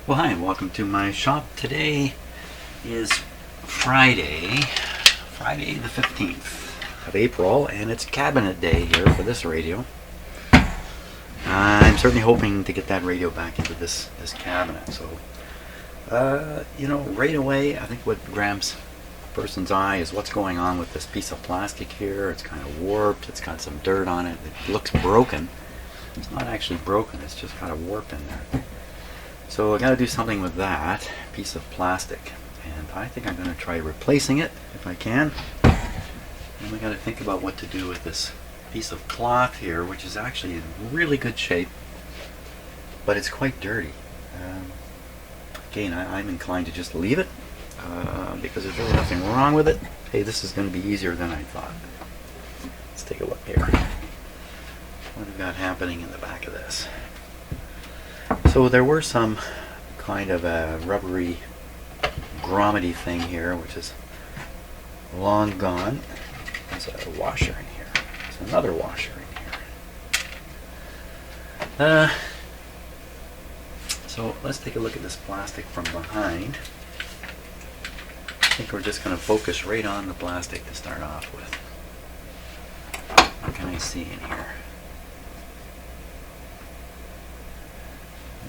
Well, hi, and welcome to my shop. Today is Friday the 15th of April, and it's cabinet day here for this radio. I'm certainly hoping to get that radio back into this cabinet. So, right away, I think what grabs a person's eye is what's going on with this piece of plastic here. It's kind of warped. It's got some dirt on it. It looks broken. It's not actually broken. It's just kind of warped in there. So I got to do something with that piece of plastic, and I think I'm going to try replacing it if I can. And we got to think about what to do with this piece of cloth here, which is actually in really good shape, but it's quite dirty. Again, I'm inclined to just leave it because there's really nothing wrong with it. Hey, this is going to be easier than I thought. Let's take a look here. What have we got happening in the back of this? So there were some kind of a rubbery grommet-y thing here, which is long gone. There's a washer in here. There's another washer in here. So let's take a look at this plastic from behind. I think we're just going to focus right on the plastic to start off with. What can I see in here?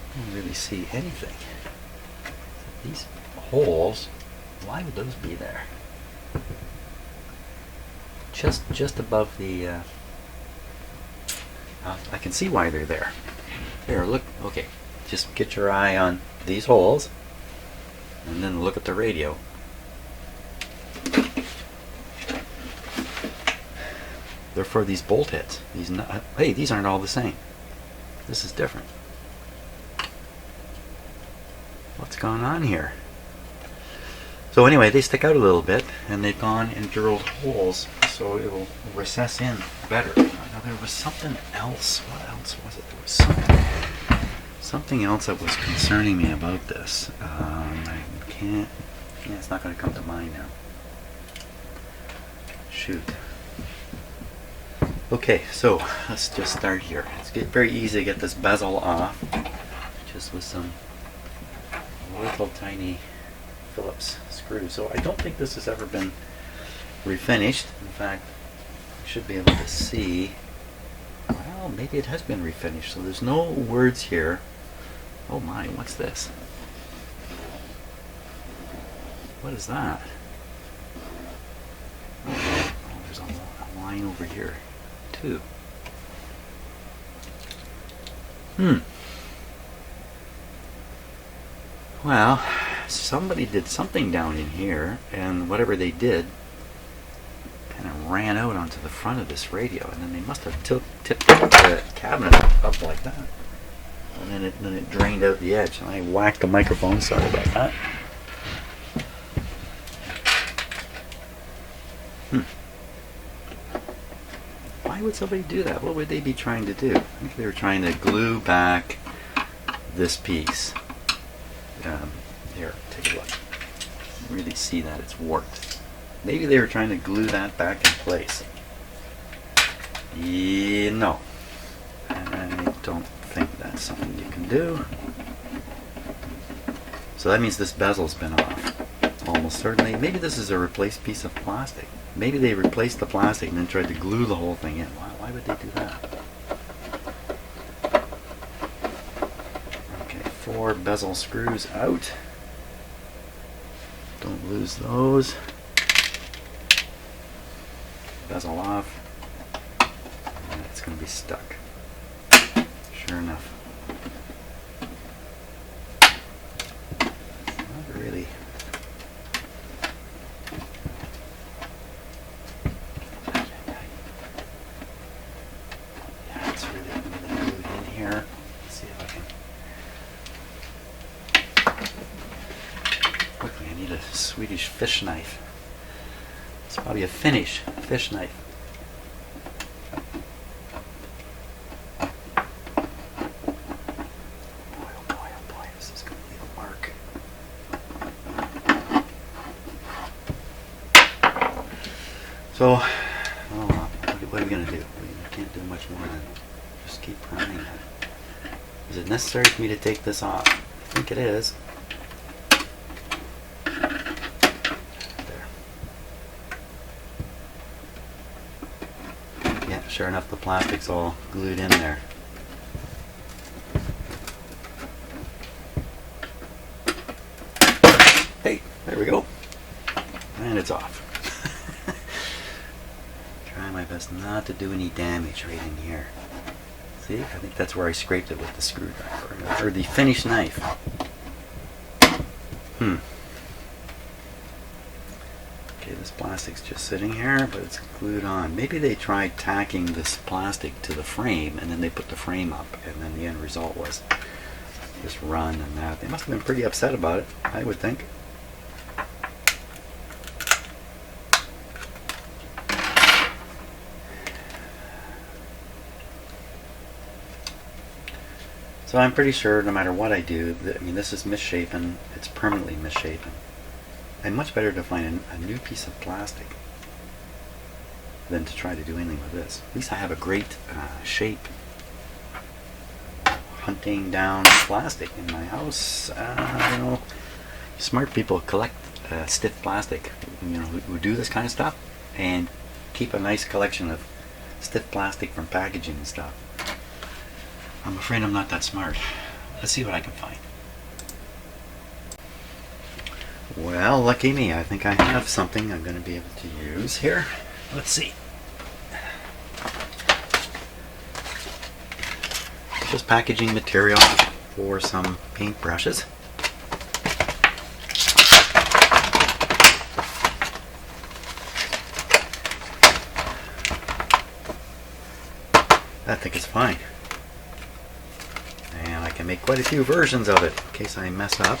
I don't really see anything. These holes, why would those be there? Just above the I can see why they're there. Here, look. Okay, just get your eye on these holes and then look at the radio. They're for these bolt heads. Hey, these aren't all the same. This is different. What's going on here? So anyway, they stick out a little bit, and they've gone and drilled holes so it will recess in better. Now there was something else. What else was it? There was something else that was concerning me about this. I can't. Yeah, it's not going to come to mind now. Shoot. Okay, so let's just start here. It's very easy to get this bezel off, just with some little tiny Phillips screws. So I don't think this has ever been refinished. In fact, I should be able to see. Well, maybe it has been refinished. So there's no words here. Oh my, what's this? What is that? Oh, there's a line over here too. Well, somebody did something down in here, and whatever they did kind of ran out onto the front of this radio, and then they must have tipped the cabinet up like that, and then it drained out the edge, and I whacked the microphone. Sorry about that. Why would somebody do that? What would they be trying to do? I think they were trying to glue back this piece. Here, take a look. You can really see that it's warped. Maybe they were trying to glue that back in place. Yeah, no. I don't think that's something you can do. So that means this bezel's been off. Almost certainly. Maybe this is a replaced piece of plastic. Maybe they replaced the plastic and then tried to glue the whole thing in. Why would they do that? Okay, 4 bezel screws out. Don't lose those. Bezel off. And it's going to be stuck. Sure enough. Not really. Yeah, it's really glued in here. Let's see if I can. Quickly, I need a Swedish fish knife. It's probably a Finnish fish knife. Oh boy, this is going to leave a mark. So, what are we going to do? We can't do much more than just keep priming it. Is it necessary for me to take this off? I think it is. There. Yeah, sure enough, the plastic's all glued in there. Hey, there we go. And it's off. Try my best not to do any damage right in here. See, I think that's where I scraped it with the screwdriver, or the finish knife. Okay, this plastic's just sitting here, but it's glued on. Maybe they tried tacking this plastic to the frame, and then they put the frame up, and then the end result was this run and that. They must have been pretty upset about it, I would think. So I'm pretty sure no matter what I do, I mean, this is misshapen, it's permanently misshapen. And much better to find a new piece of plastic than to try to do anything with this. At least I have a great shape hunting down plastic in my house. You know, smart people collect stiff plastic, you know, who do this kind of stuff, and keep a nice collection of stiff plastic from packaging and stuff. I'm afraid I'm not that smart. Let's see what I can find. Well, lucky me. I think I have something I'm going to be able to use here. Let's see. Just packaging material for some paint brushes. I think it's fine. And I can make quite a few versions of it in case I mess up.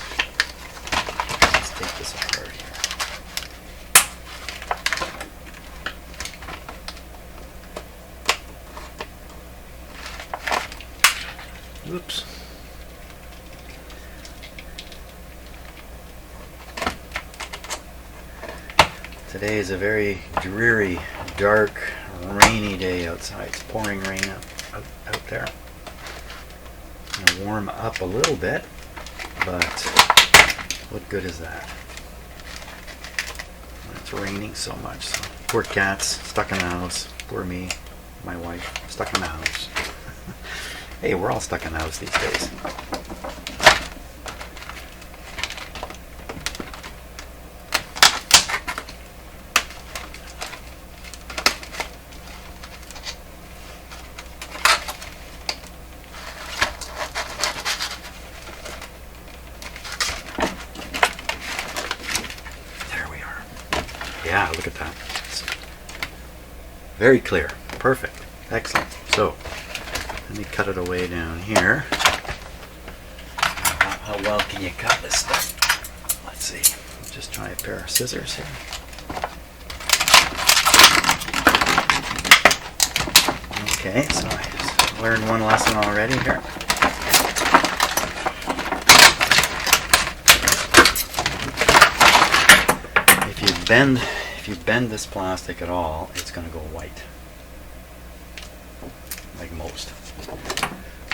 Let's take this apart here. Oops. Today is a very dreary, dark, rainy day outside. It's pouring rain out there. It's going to warm up a little bit, but what good is that when it's raining so much? So, poor cats stuck in the house. Poor me, my wife stuck in the house. Hey, we're all stuck in the house these days. Yeah, look at that. It's very clear. Perfect. Excellent. So, let me cut it away down here. How well can you cut this stuff? Let's see. Just try a pair of scissors here. Okay, so I learned one lesson already here. If you bend this plastic at all, it's going to go white, like most.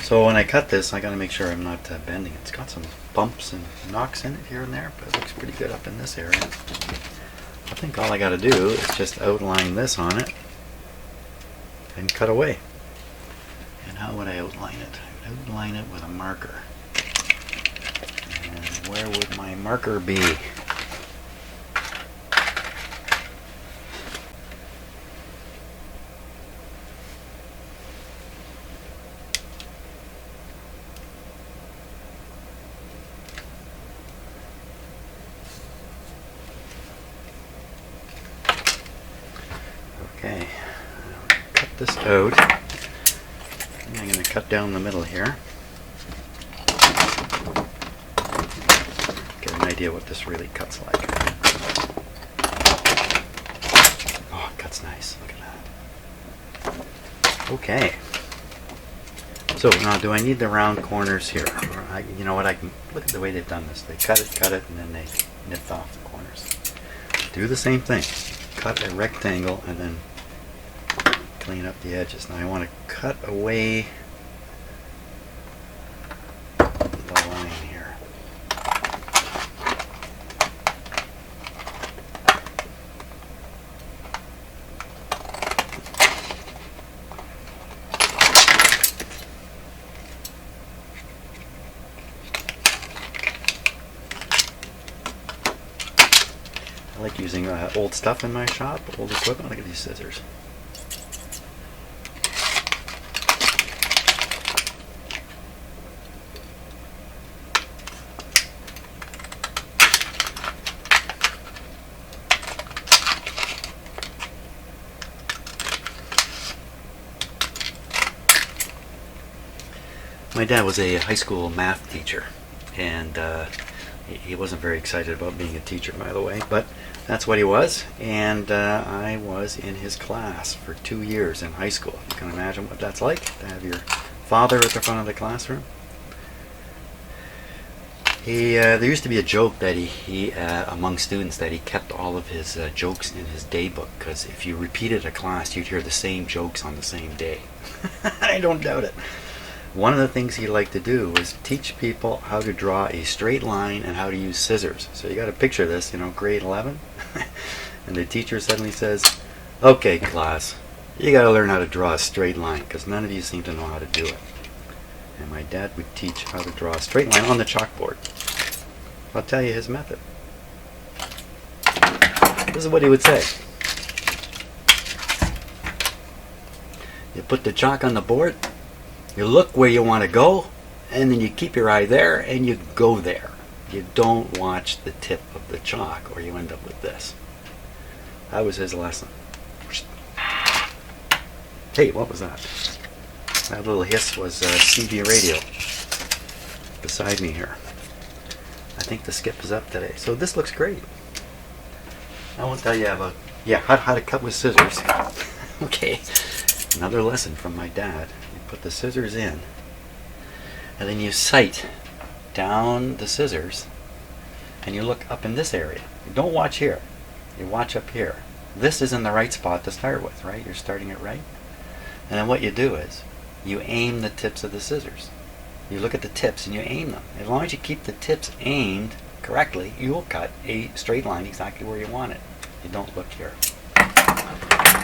So when I cut this, I got to make sure I'm not bending it. It's got some bumps and knocks in it here and there, but it looks pretty good up in this area. I think all I got to do is just outline this on it and cut away. And how would I outline it? I would outline it with a marker. And where would my marker be? Okay, cut this out. I'm going to cut down the middle here. Get an idea what this really cuts like. Oh, it cuts nice. Look at that. Okay. So now, do I need the round corners here? Or you know what? I can look at the way they've done this. They cut it, and then they nipped off the corners. Do the same thing. Cut a rectangle and then clean up the edges. Now I want to cut away the line here. like using old stuff in my shop, old equipment. Look at these scissors. My dad was a high school math teacher, and he wasn't very excited about being a teacher, by the way, but that's what he was, and I was in his class for 2 years in high school. You can imagine what that's like, to have your father at the front of the classroom. There used to be a joke that he among students, that he kept all of his jokes in his day book, because if you repeated a class, you'd hear the same jokes on the same day. I don't doubt it. One of the things he liked to do was teach people how to draw a straight line and how to use scissors. So you got to picture this, you know, grade 11, and the teacher suddenly says, "Okay, class, you got to learn how to draw a straight line, because none of you seem to know how to do it." And my dad would teach how to draw a straight line on the chalkboard. I'll tell you his method. This is what he would say. You put the chalk on the board, you look where you want to go, and then you keep your eye there and you go there. You don't watch the tip of the chalk or you end up with this. That was his lesson. Hey, what was that? That little hiss was CB radio beside me here. I think the skip is up today. So this looks great. I won't tell you about, how to cut with scissors. Okay, another lesson from my dad. You put the scissors in, and then you sight down the scissors, and you look up in this area. You don't watch here. You watch up here. This is in the right spot to start with, right? You're starting it right. And then what you do is, you aim the tips of the scissors. You look at the tips and you aim them. As long as you keep the tips aimed correctly, you will cut a straight line exactly where you want it. You don't look here.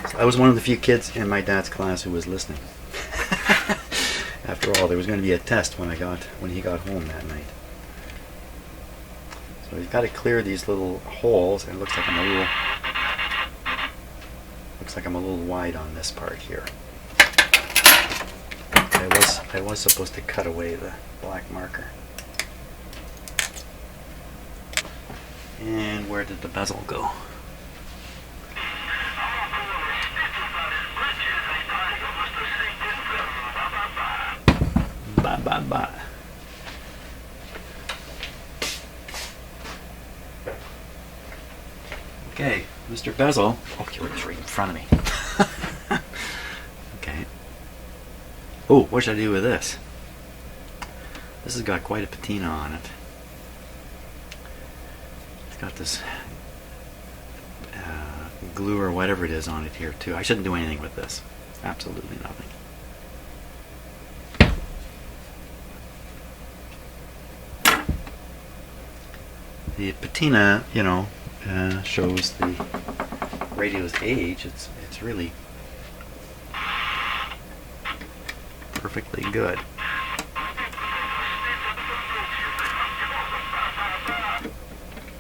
So I was one of the few kids in my dad's class who was listening. After all, there was going to be a test when he got home that night. So he's got to clear these little holes, and it looks like I'm a little wide on this part here. I was supposed to cut away the black marker. And where did the bezel go? Ba. Okay, Mr. Bezel. Oh, you're right in front of me. Okay. Oh, what should I do with this? This has got quite a patina on it. It's got this glue or whatever it is on it here too. I shouldn't do anything with this. Absolutely nothing. The patina, shows the radio's age. It's really perfectly good.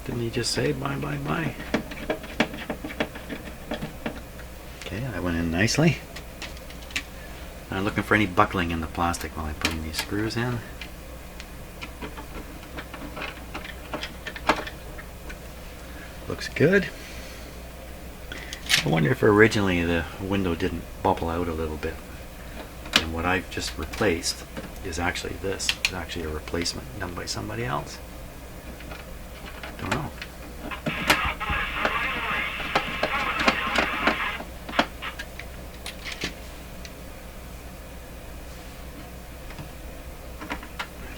Didn't he just say bye? Okay, that went in nicely. I'm looking for any buckling in the plastic while I'm putting these screws in. Looks good. I wonder if originally the window didn't bubble out a little bit. And what I've just replaced is actually this. It's actually a replacement done by somebody else. Don't know.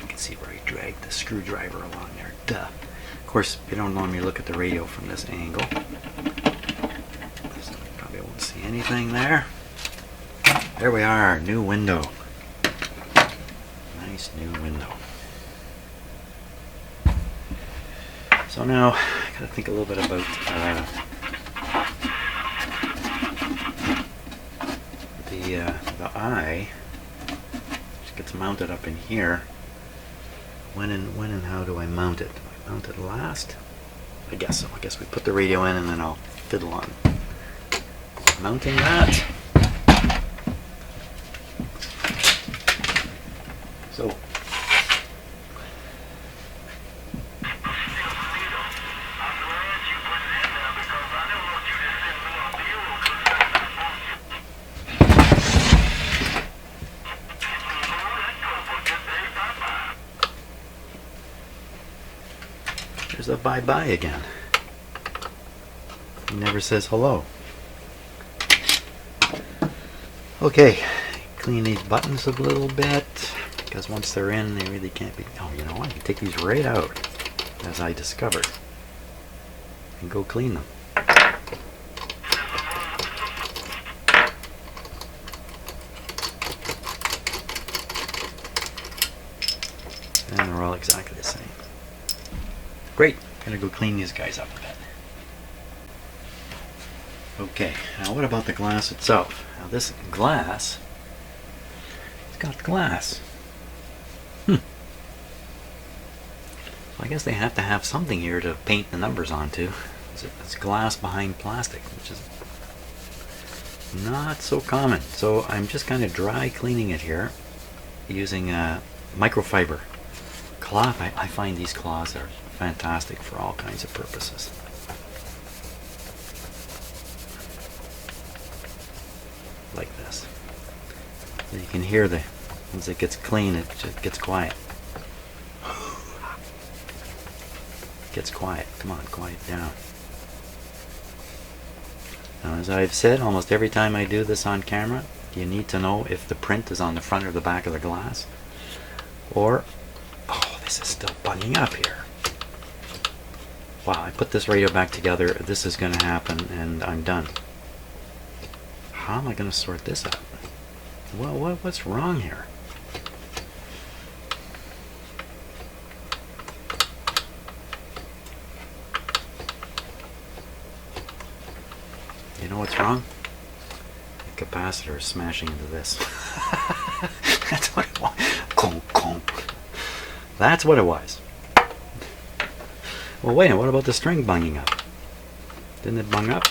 You can see where I dragged the screwdriver along there. Duh. Of course, you don't normally look at the radio from this angle. So you probably won't see anything there. There we are, new window. Nice new window. So now, I gotta think a little bit about the eye. Just gets mounted up in here. When and how do I mount it? Do I mount it last? I guess so. I guess we put the radio in and then I'll fiddle on mounting that. So there's a bye-bye again. He never says hello. Okay, clean these buttons a little bit, because once they're in, they really can't be... Oh, you know what? I can take these right out, as I discovered, and go clean them. And they're all exactly the same. Great, gonna go clean these guys up a bit. Okay, now what about the glass itself? Now this glass, it's got glass. I guess they have to have something here to paint the numbers onto. It's glass behind plastic, which is not so common. So I'm just kind of dry cleaning it here using microfiber cloth. I find these cloths are fantastic for all kinds of purposes. Like this. So you can hear as it gets clean, it just gets quiet. It gets quiet. Come on, quiet down. Now, as I've said almost every time I do this on camera, you need to know if the print is on the front or the back of the glass. Or, oh, this is still bunging up here. Wow, I put this radio back together, this is going to happen, and I'm done. How am I going to sort this out? Well, what's wrong here? You know what's wrong? The capacitor is smashing into this. That's what it was. Clunk, clunk. That's what it was. Well, wait, what about the string bunging up? Didn't it bung up?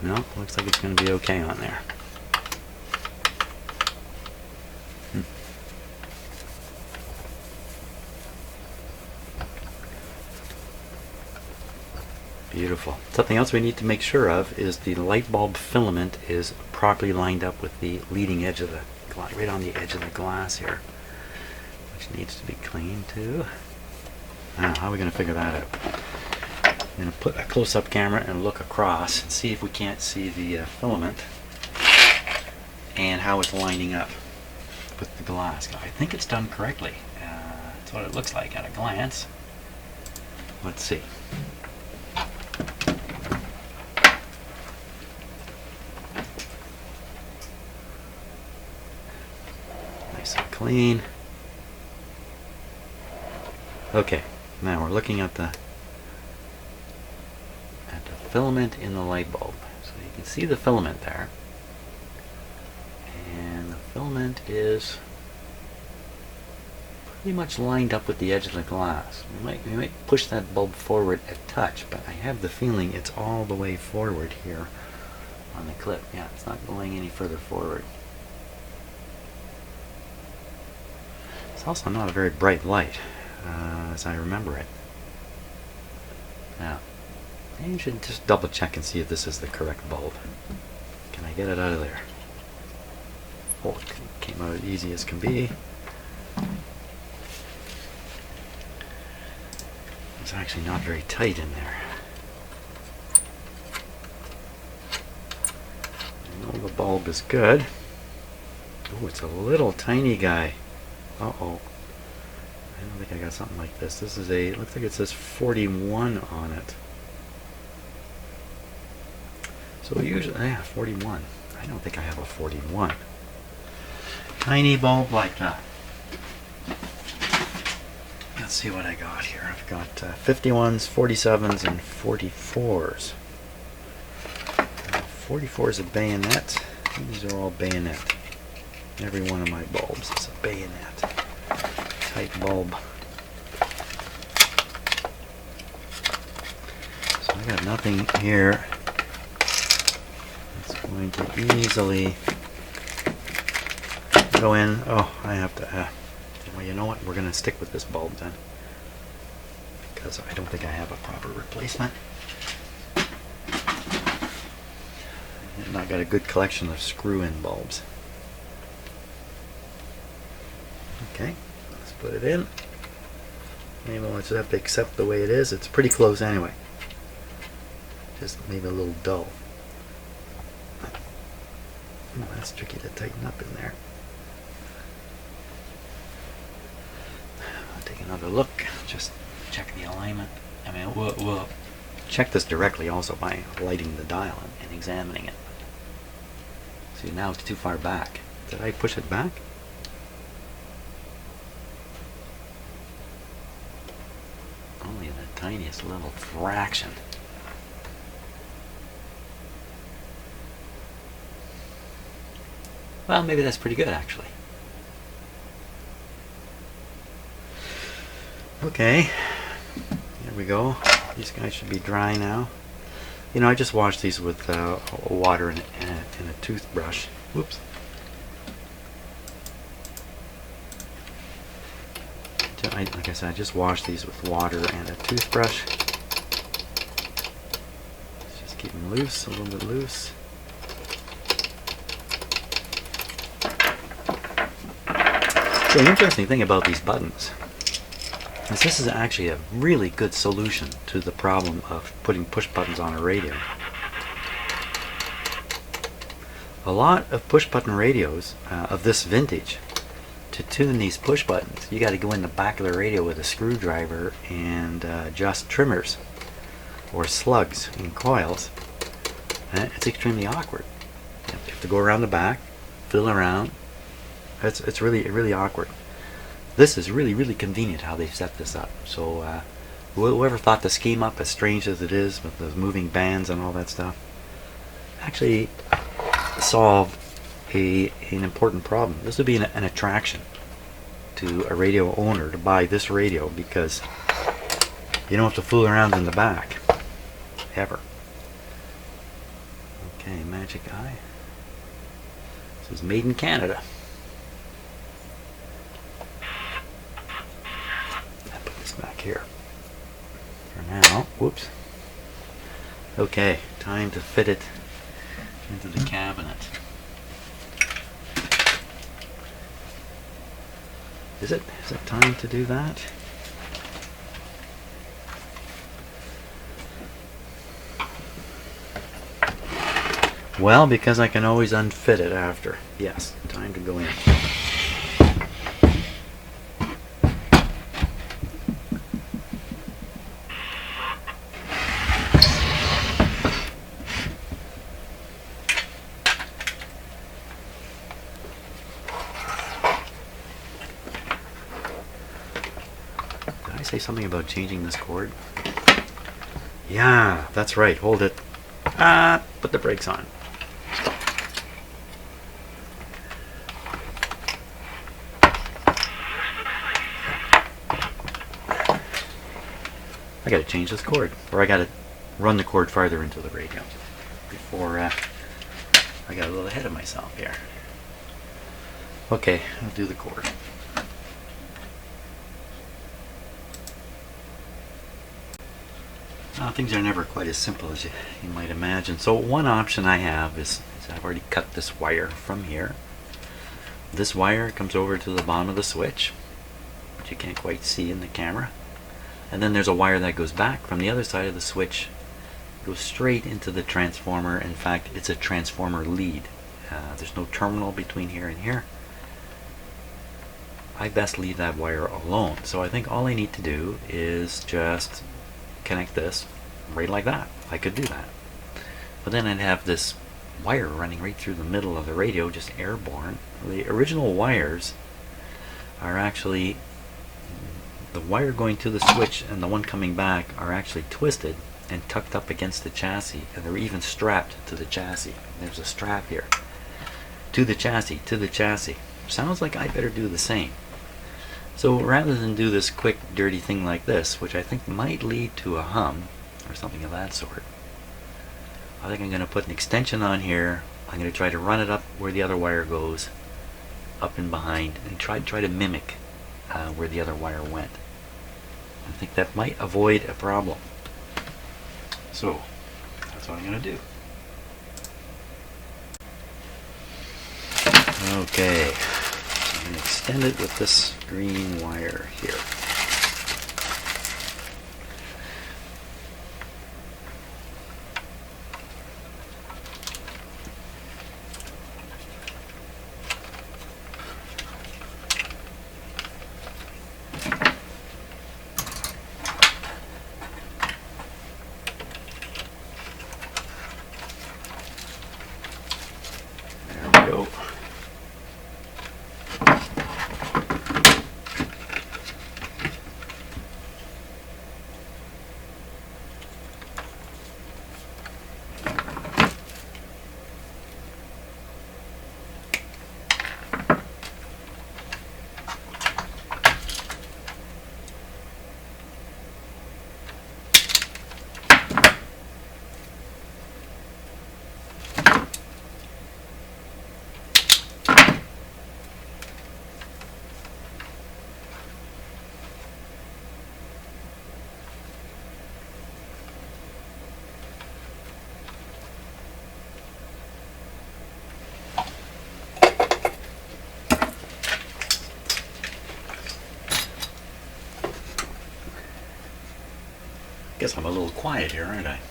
No, looks like it's going to be okay on there. Beautiful. Something else we need to make sure of is the light bulb filament is properly lined up with the leading edge of the glass, right on the edge of the glass here, which needs to be cleaned too. Now, how are we going to figure that out? I'm going to put a close-up camera and look across and see if we can't see the filament and how it's lining up with the glass. I think it's done correctly. That's what it looks like at a glance. Let's see. Nice and clean. Okay, now we're looking at the filament in the light bulb. So you can see the filament there, and the filament is pretty much lined up with the edge of the glass. We might push that bulb forward a touch, but I have the feeling it's all the way forward here on the clip. Yeah, it's not going any further forward. It's also not a very bright light, as I remember it. Now, you should just double check and see if this is the correct bulb. Can I get it out of there? Oh, it came out as easy as can be. It's actually not very tight in there. I know the bulb is good. Oh, it's a little tiny guy. Uh-oh. I don't think I got something like this. This is a, looks like it says 41 on it. So usually, yeah, 41. I don't think I have a 41. Tiny bulb like that. Let's see what I got here. I've got 51s, 47s, and 44s. 44 is a bayonet. These are all bayonet. Every one of my bulbs is a bayonet type bulb. I got nothing here. It's going to easily go in. Oh, I have to. Well, you know what? We're going to stick with this bulb then, because I don't think I have a proper replacement. And I got a good collection of screw-in bulbs. Okay, let's put it in. Maybe we'll just have to accept the way it is. It's pretty close anyway. Just maybe a little dull. Oh, that's tricky to tighten up in there. I'll take another look. Just check the alignment. I mean, we'll check this directly also by lighting the dial and examining it. See, now it's too far back. Did I push it back? Only the tiniest little fraction. Well, maybe that's pretty good actually. Okay, here we go. These guys should be dry now. You know, I just washed these with water and a toothbrush. Whoops. Like I said, I just washed these with water and a toothbrush. Let's just keep them loose, a little bit loose. So the interesting thing about these buttons is this is actually a really good solution to the problem of putting push buttons on a radio. A lot of push button radios of this vintage, to tune these push buttons, you got to go in the back of the radio with a screwdriver and adjust trimmers or slugs in coils. And it's extremely awkward. You have to go around the back, fiddle around. It's really awkward. This is really convenient how they've set this up. So whoever thought the scheme up, as strange as it is with those moving bands and all that stuff, actually solved an important problem. This would be an attraction to a radio owner to buy this radio, because you don't have to fool around in the back ever. Okay, Magic Eye. This is made in Canada. I put this back here for now. Whoops. Okay, time to fit it into the cabinet. Is it time to do that? Well, because I can always unfit it after. Yes, time to go in. Say something about changing this cord? Yeah, that's right. Hold it. Put the brakes on. I gotta change this cord, or I gotta run the cord farther into the radio before I got a little ahead of myself here. Okay, I'll do the cord. Things are never quite as simple as you might imagine. So one option I have is I've already cut this wire from here. This wire comes over to the bottom of the switch, which you can't quite see in the camera. And then there's a wire that goes back from the other side of the switch, goes straight into the transformer. In fact, it's a transformer lead. There's no terminal between here and here. I best leave that wire alone. So I think all I need to do is just connect this right like that. I could do that. But then I'd have this wire running right through the middle of the radio, just airborne. The original wires are actually, the wire going to the switch and the one coming back are actually twisted and tucked up against the chassis, and they're even strapped to the chassis. There's a strap here. To the chassis. Sounds like I better do the same. So rather than do this quick dirty thing like this, which I think might lead to a hum, or something of that sort. I think I'm going to put an extension on here. I'm going to try to run it up where the other wire goes, up and behind, and try to mimic where the other wire went. I think that might avoid a problem. So that's what I'm going to do. Okay, I'm going to extend it with this green wire here. There we go. Guess I'm a little quiet here, aren't I?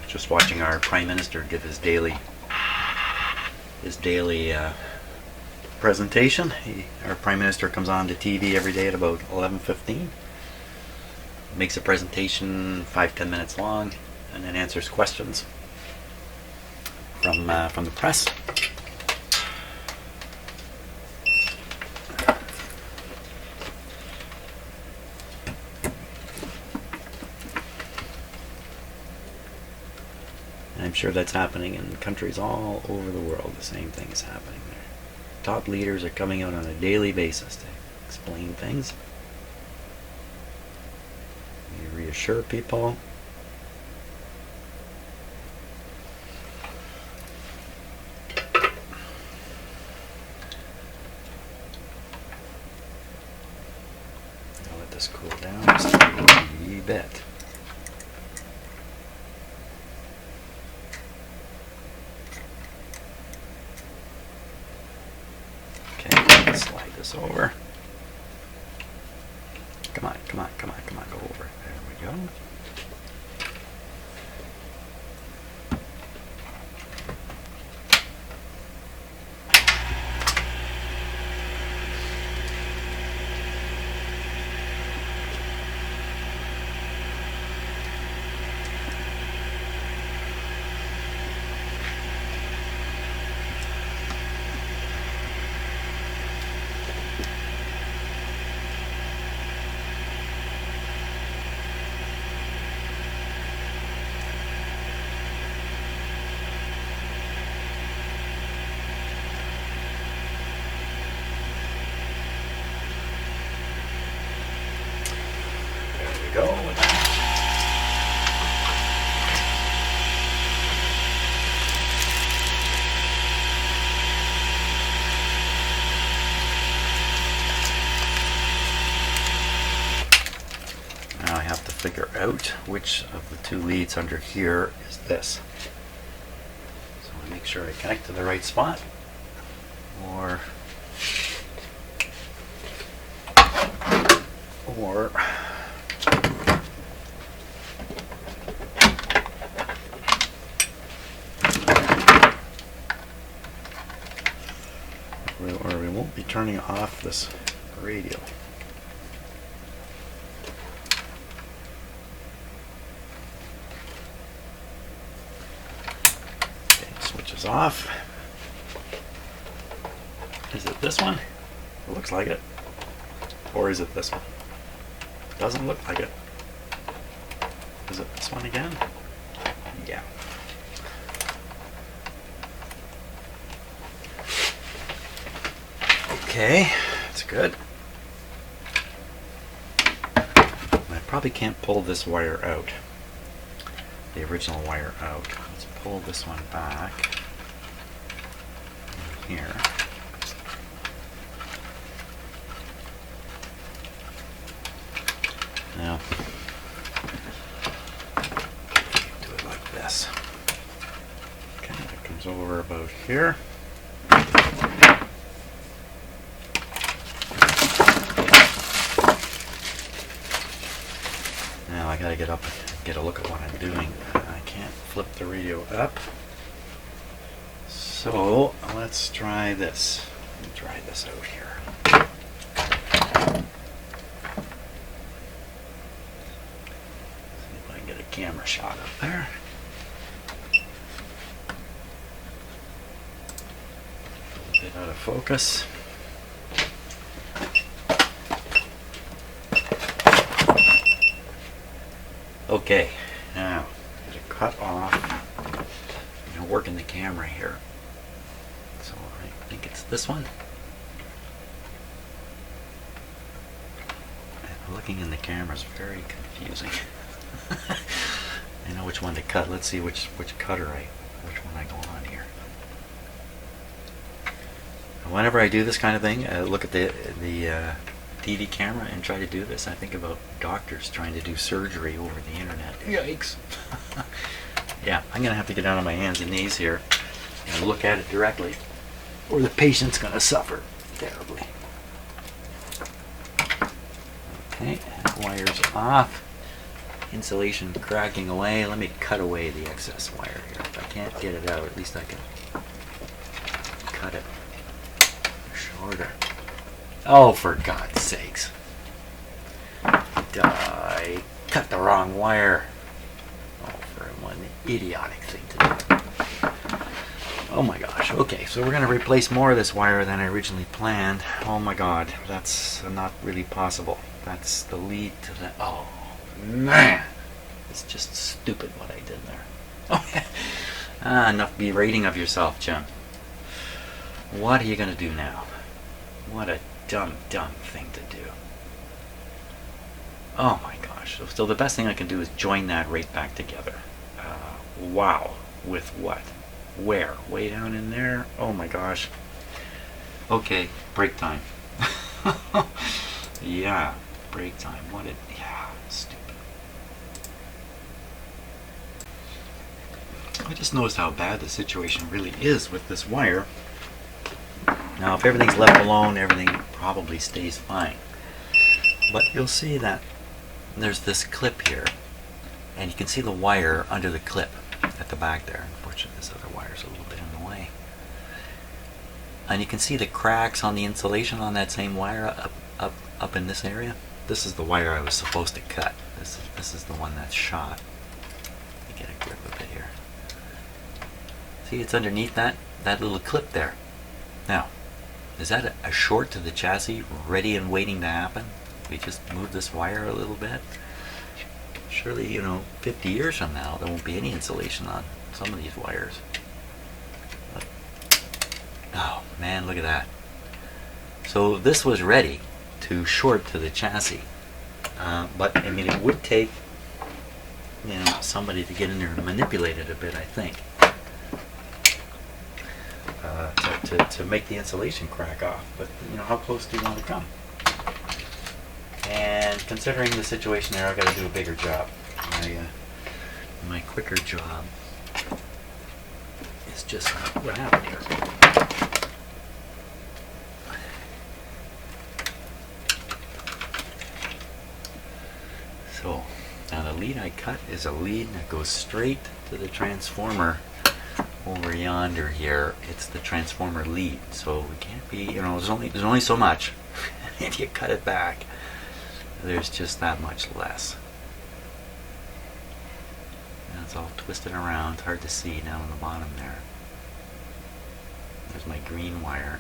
Just watching our Prime Minister give his daily presentation. Our Prime Minister comes on to TV every day at about 11:15. Makes a presentation 5-10 minutes long, and then answers questions from the press. I'm sure that's happening in countries all over the world. The same thing is happening there. Top leaders are coming out on a daily basis to explain things. You reassure people. I'll let this cool down just a wee bit. Slide this over. Come on, come on, come on, come on, go over. There we go. Go. Now I have to figure out which of the two leads under here is this. So I make sure I connect to the right spot, or we won't be turning off this radio. Okay, switch is off. Is it this one? It looks like it. Or is it this one? Doesn't look like it. Is it this one again? Yeah. Okay, that's good. I probably can't pull this wire out. the original wire out. Let's pull this one back in here. Now, do it like this. Okay, that comes over about here. Now I gotta get up and get a look at what I'm doing. I can't flip the radio up. So let's try this. Let me try this out here. See if I can get a camera shot up there. A bit out of focus. Okay, now I'm going to cut off. I'm working the camera here. So I think it's this one. And looking in the camera is very confusing. I know which one to cut. Let's see which cutter which one I go on here. Whenever I do this kind of thing, look at the TV camera and try to do this, I think about doctors trying to do surgery over the internet. Yikes! Yeah, I'm gonna have to get down on my hands and knees here and look at it directly, or the patient's gonna suffer terribly. Okay, wires off. Insulation cracking away. Let me cut away the excess wire here. If I can't get it out, at least I can cut it shorter. Oh, for God's sakes. I cut the wrong wire. Oh, for one idiotic thing to do. Oh my gosh. Okay, so we're going to replace more of this wire than I originally planned. Oh my God, that's not really possible. That's the lead to the... Oh, man. It's just stupid what I did there. Oh, enough berating of yourself, Jim. What are you going to do now? What a dumb thing to do. Oh my gosh. So the best thing I can do is join that right back together. Wow. With what? Where? Way down in there? Oh my gosh. Okay, break time. Yeah, break time. Yeah, stupid. I just noticed how bad the situation really is with this wire. Now, if everything's left alone, everything probably stays fine. But you'll see that there's this clip here, and you can see the wire under the clip at the back there. Unfortunately, this other wire's a little bit in the way. And you can see the cracks on the insulation on that same wire up in this area. This is the wire I was supposed to cut. This is the one that's shot. Let me get a grip of it here. See, it's underneath that little clip there. Now, is that a short to the chassis ready and waiting to happen? We just move this wire a little bit. Surely, 50 years from now, there won't be any insulation on some of these wires. But, oh man, look at that. So this was ready to short to the chassis. But, I mean, it would take, somebody to get in there and manipulate it a bit, I think. To make the insulation crack off. But how close do you want to come? And considering the situation there, I've got to do a bigger job. My quicker job is just what happened here. So now the lead I cut is a lead that goes straight to the transformer. Over yonder here, it's the transformer lead, so we can't be, there's only so much. If you cut it back, there's just that much less. And it's all twisted around. It's hard to see down on the bottom there. There's my green wire.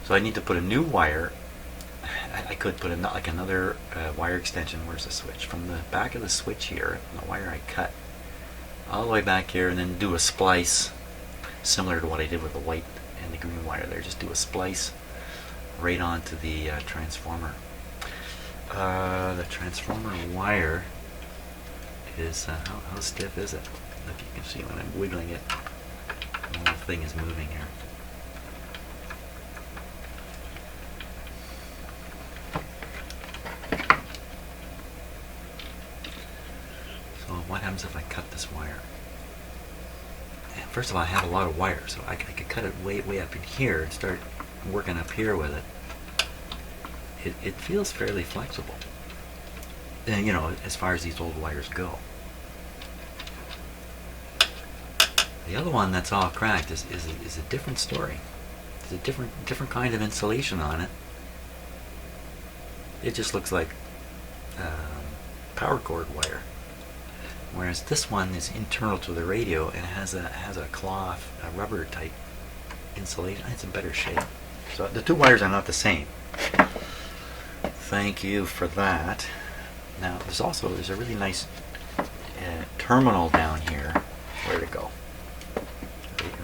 So I need to put a new wire. I could put another wire extension. Where's the switch? From the back of the switch here, the wire I cut all the way back here, and then do a splice similar to what I did with the white and the green wire there. Just do a splice right onto the transformer. The transformer wire is how stiff is it? If you can see when I'm wiggling it, the whole thing is moving here. So what happens if I cut this wire? And first of all, I have a lot of wire, so I could cut it way up in here and start working up here with it. It feels fairly flexible, and, you know, as far as these old wires go. The other one that's all cracked is a different story. There's a different kind of insulation on it. It just looks like power cord wire, whereas this one is internal to the radio and has a cloth, a rubber type insulation. It's in better shape. So the two wires are not the same. Thank you for that. Now there's a really nice terminal down here. Where to go?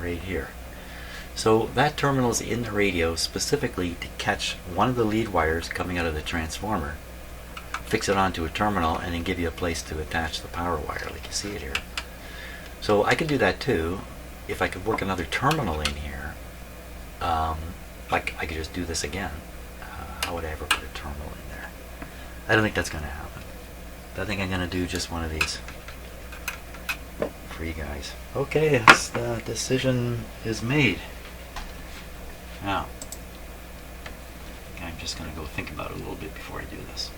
Right here. So that terminal is in the radio specifically to catch one of the lead wires coming out of the transformer, fix it onto a terminal, and then give you a place to attach the power wire, like you see it here. So I could do that too if I could work another terminal in here. Like I could just do this again. How would I ever put a terminal in there? I don't think that's going to happen. I think I'm going to do just one of these for you guys. Okay, the decision is made. Now, I'm just going to go think about it a little bit before I do this.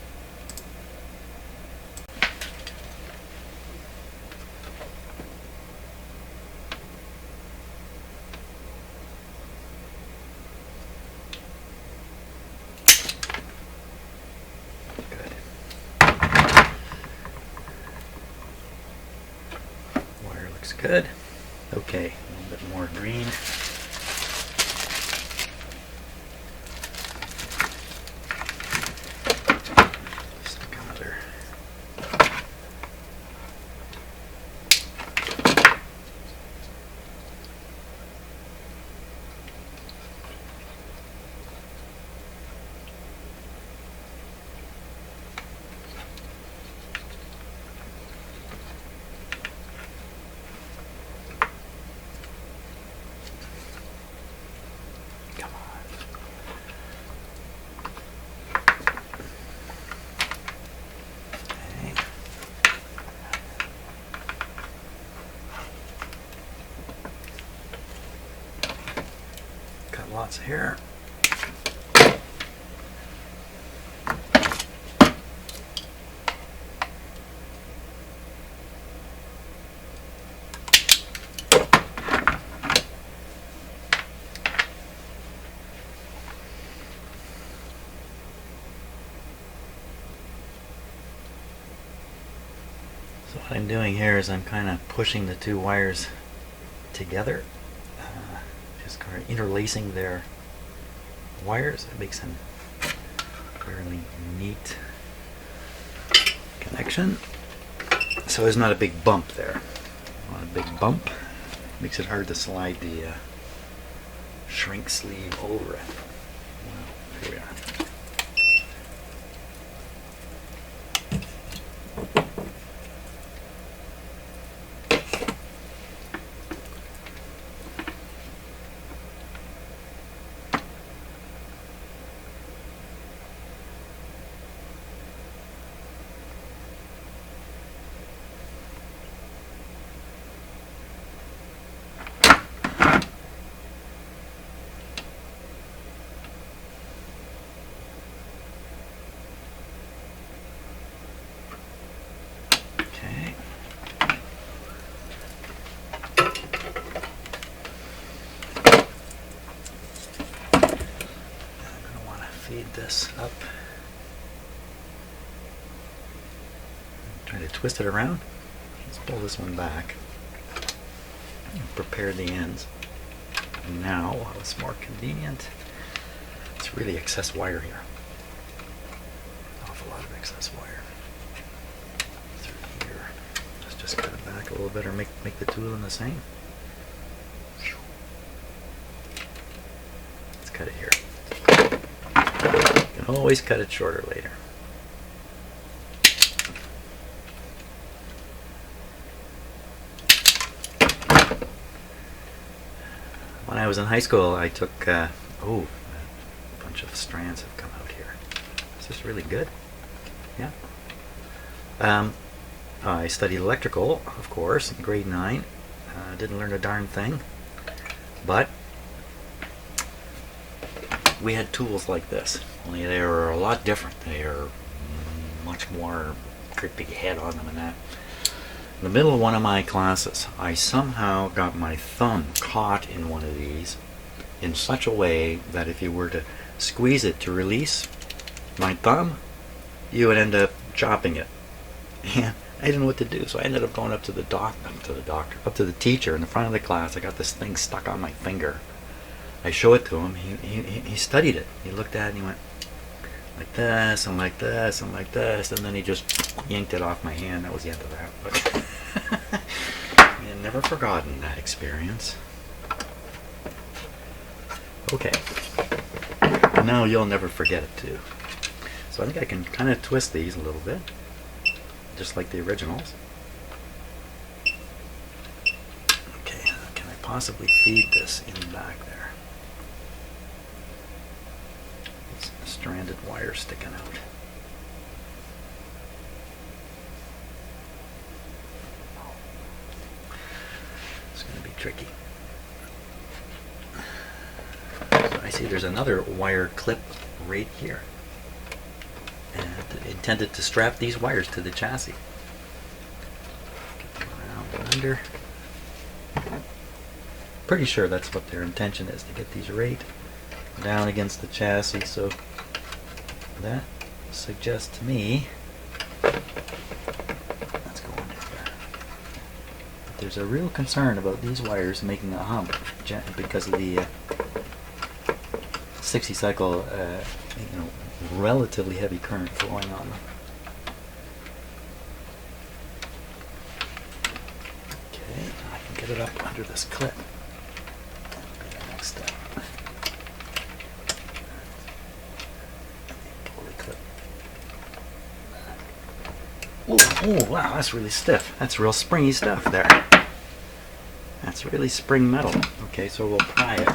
Good. Okay, a little bit more green. Stick another. Lots of hair. So what I'm doing here is I'm kind of pushing the two wires together. Just kind of interlacing their wires. It makes a fairly neat connection. So there's not a big bump there. Not a big bump. Makes it hard to slide the shrink sleeve over it. Well, here we are. Feed this up. Try to twist it around. Let's pull this one back and prepare the ends. And now, while it's more convenient, it's really excess wire here. An awful lot of excess wire through here. Let's just cut it back a little bit, or make the two of them the same. Let's cut it here. You can always cut it shorter later. I was in high school, I took, a bunch of strands have come out here. Is this really good? Yeah. I studied electrical, of course, in grade 9. Didn't learn a darn thing. But we had tools like this, only they were a lot different. They are much more great big head on them and that. In the middle of one of my classes, I somehow got my thumb caught in one of these in such a way that if you were to squeeze it to release my thumb, you would end up chopping it. And I didn't know what to do, so I ended up going up to the teacher in the front of the class. I got this thing stuck on my finger. I show it to him. He studied it. He looked at it and he went like this and like this and like this, and then he just yanked it off my hand. That was the end of that. But I've never forgotten that experience. Okay. And now you'll never forget it too. So I think I can kind of twist these a little bit, just like the originals. Okay, can I possibly feed this in the back there? It's a stranded wire sticking out. It's going to be tricky. So I see there's another wire clip right here, and intended to strap these wires to the chassis. Get them around and under. Pretty sure that's what their intention is, to get these right down against the chassis. So that suggests to me that's going in there. But there's a real concern about these wires making a hump because of the 60 cycle relatively heavy current flowing on them. Okay, I can get it up under this clip. That'll be the next step. Pull the clip. Oh, wow, that's really stiff. That's real springy stuff there. That's really spring metal. Okay, so we'll pry it.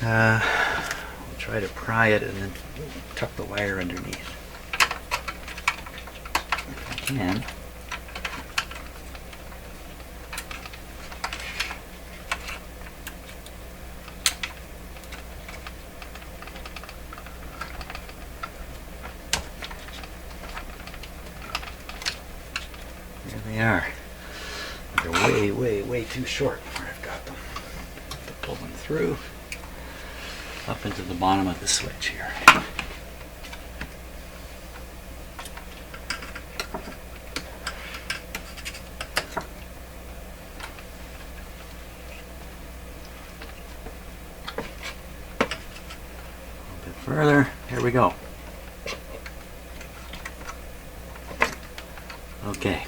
We'll try to pry it and then tuck the wire underneath. If I can. There they are. They're way, way, way too short where I've got them. Have to pull them through up into the bottom of the switch here. A bit further. Here we go. Okay.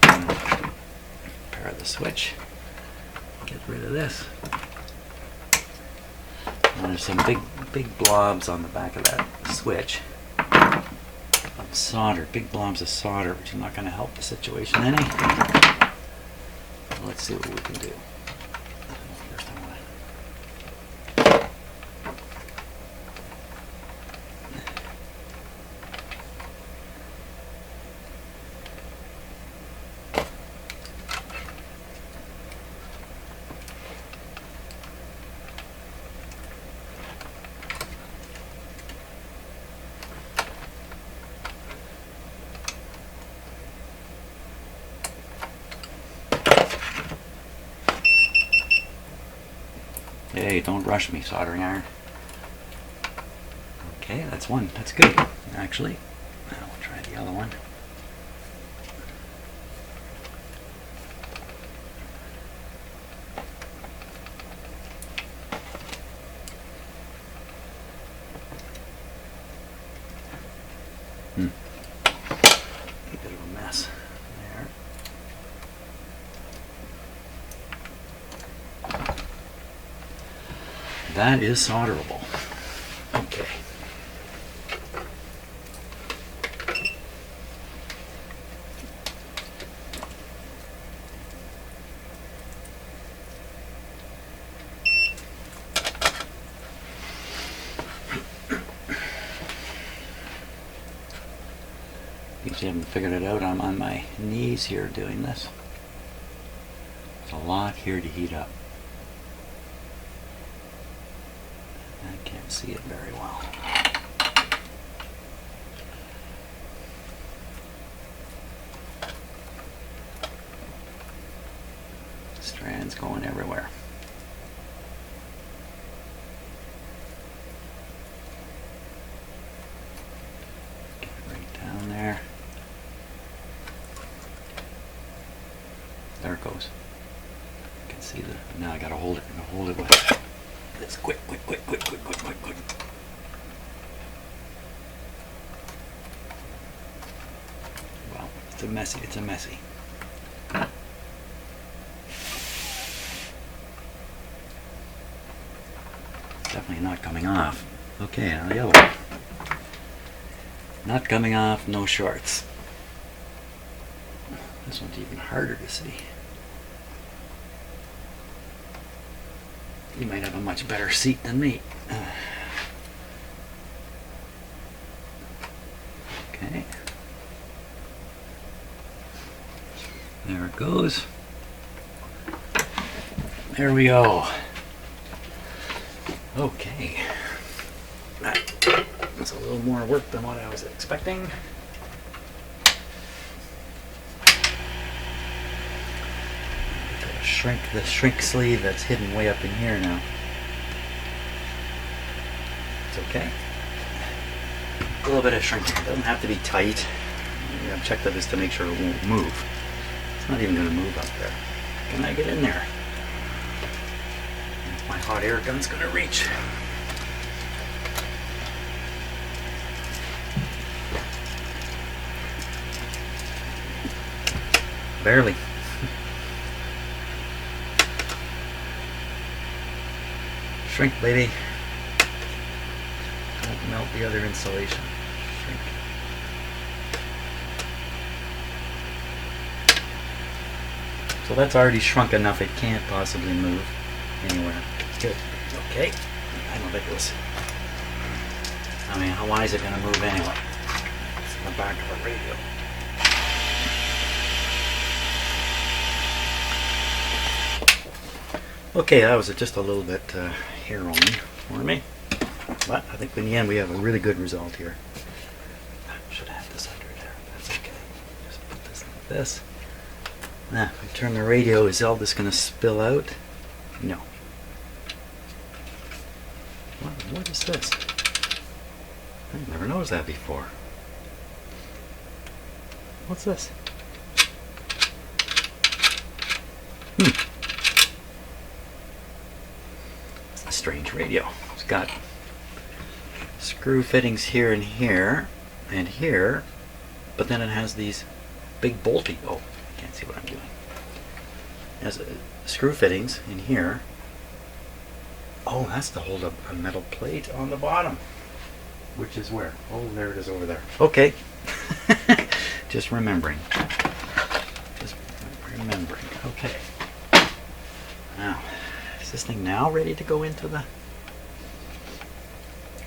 Pair the switch. Get rid of this. And there's some big blobs on the back of that switch of solder, big blobs of solder, which is not going to help the situation any. Let's see what we can do. First I want to Hey, don't rush me, soldering iron. Okay, that's one. That's good, actually. Now we'll try the other one. A bit of a mess there. That is solderable. Okay. obviously haven't figured it out. I'm on my knees here doing this. There's a lot here to heat up. I can't see it very well. Strands going everywhere. Get it right down there. There it goes. You can see the. Now I gotta hold it. I'm gonna hold it with this. Quick. Well, it's a messy. Definitely not coming off. Okay, now the other one. Not coming off, no shorts. This one's even harder to see. You might have a much better seat than me. Okay. There it goes. There we go. Okay. That's a little more work than what I was expecting. Shrink the shrink sleeve that's hidden way up in here now. It's okay. A little bit of shrinking. It doesn't have to be tight. The objective is to make sure it won't move. It's not even going to move up there. Can I get in there? My hot air gun's going to reach. Barely. Shrink, baby. Don't melt the other insulation. Shrink. So that's already shrunk enough it can't possibly move anywhere. Good. Okay. I don't think it was. I mean, why is it going to move anyway? It's in the back of a radio. Okay, that was just a little bit hair on for me. But I think in the end we have a really good result here. I should have this under there. That's okay. Just put this like this. Now, if I turn the radio, is all this going to spill out? No. What is this? I've never noticed that before. What's this? It's a strange radio. It's got screw fittings here and here and here, but then it has these big bolty. Oh, I can't see what I'm doing. It has screw fittings in here. Oh, that's to hold up a metal plate on the bottom. Which is where? Oh, there it is over there. Okay. Just remembering. Just remembering. Okay. Now, is this thing now ready to go into the...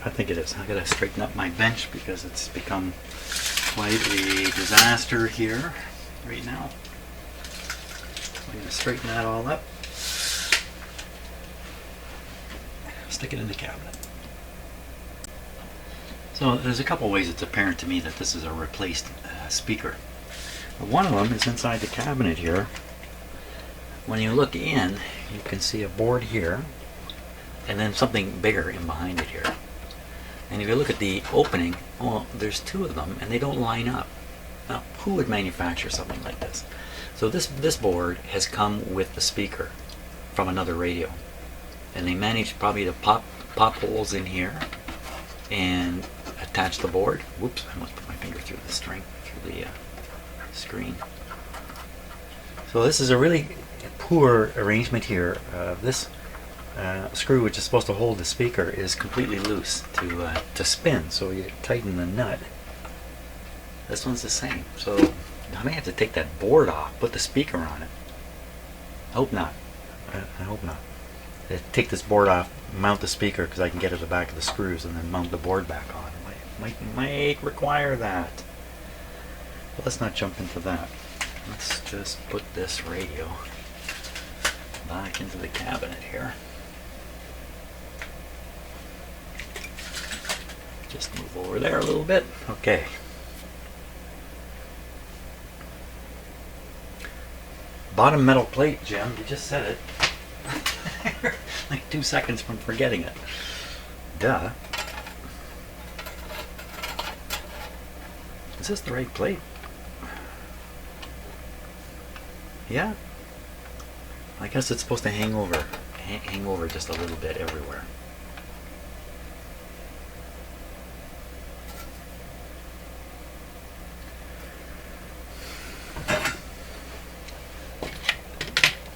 I think it is. I gotta straighten up my bench because it's become quite a disaster here right now. I'm gonna straighten that all up. Stick it in the cabinet. So there's a couple ways it's apparent to me that this is a replaced speaker. One of them is inside the cabinet here. When you look in, you can see a board here and then something bigger in behind it here. And if you look at the opening, well, there's two of them and they don't line up. Now, who would manufacture something like this? So this board has come with the speaker from another radio. And they managed probably to pop holes in here and attach the board. Whoops, I must put my finger through the string, through the screen. So this is a really poor arrangement here. This screw, which is supposed to hold the speaker, is completely loose to spin, so you tighten the nut. This one's the same. So I may have to take that board off, put the speaker on it. I hope not. I hope not. Take this board off, mount the speaker because I can get at the back of the screws, and then mount the board back on. Might require that. let's not jump into that. Let's just put this radio back into the cabinet here. Just move over there a little bit. Okay. Bottom metal plate, Jim. You just said it. Like 2 seconds from forgetting it. Duh. Is this the right plate? Yeah. I guess it's supposed to hang over just a little bit everywhere.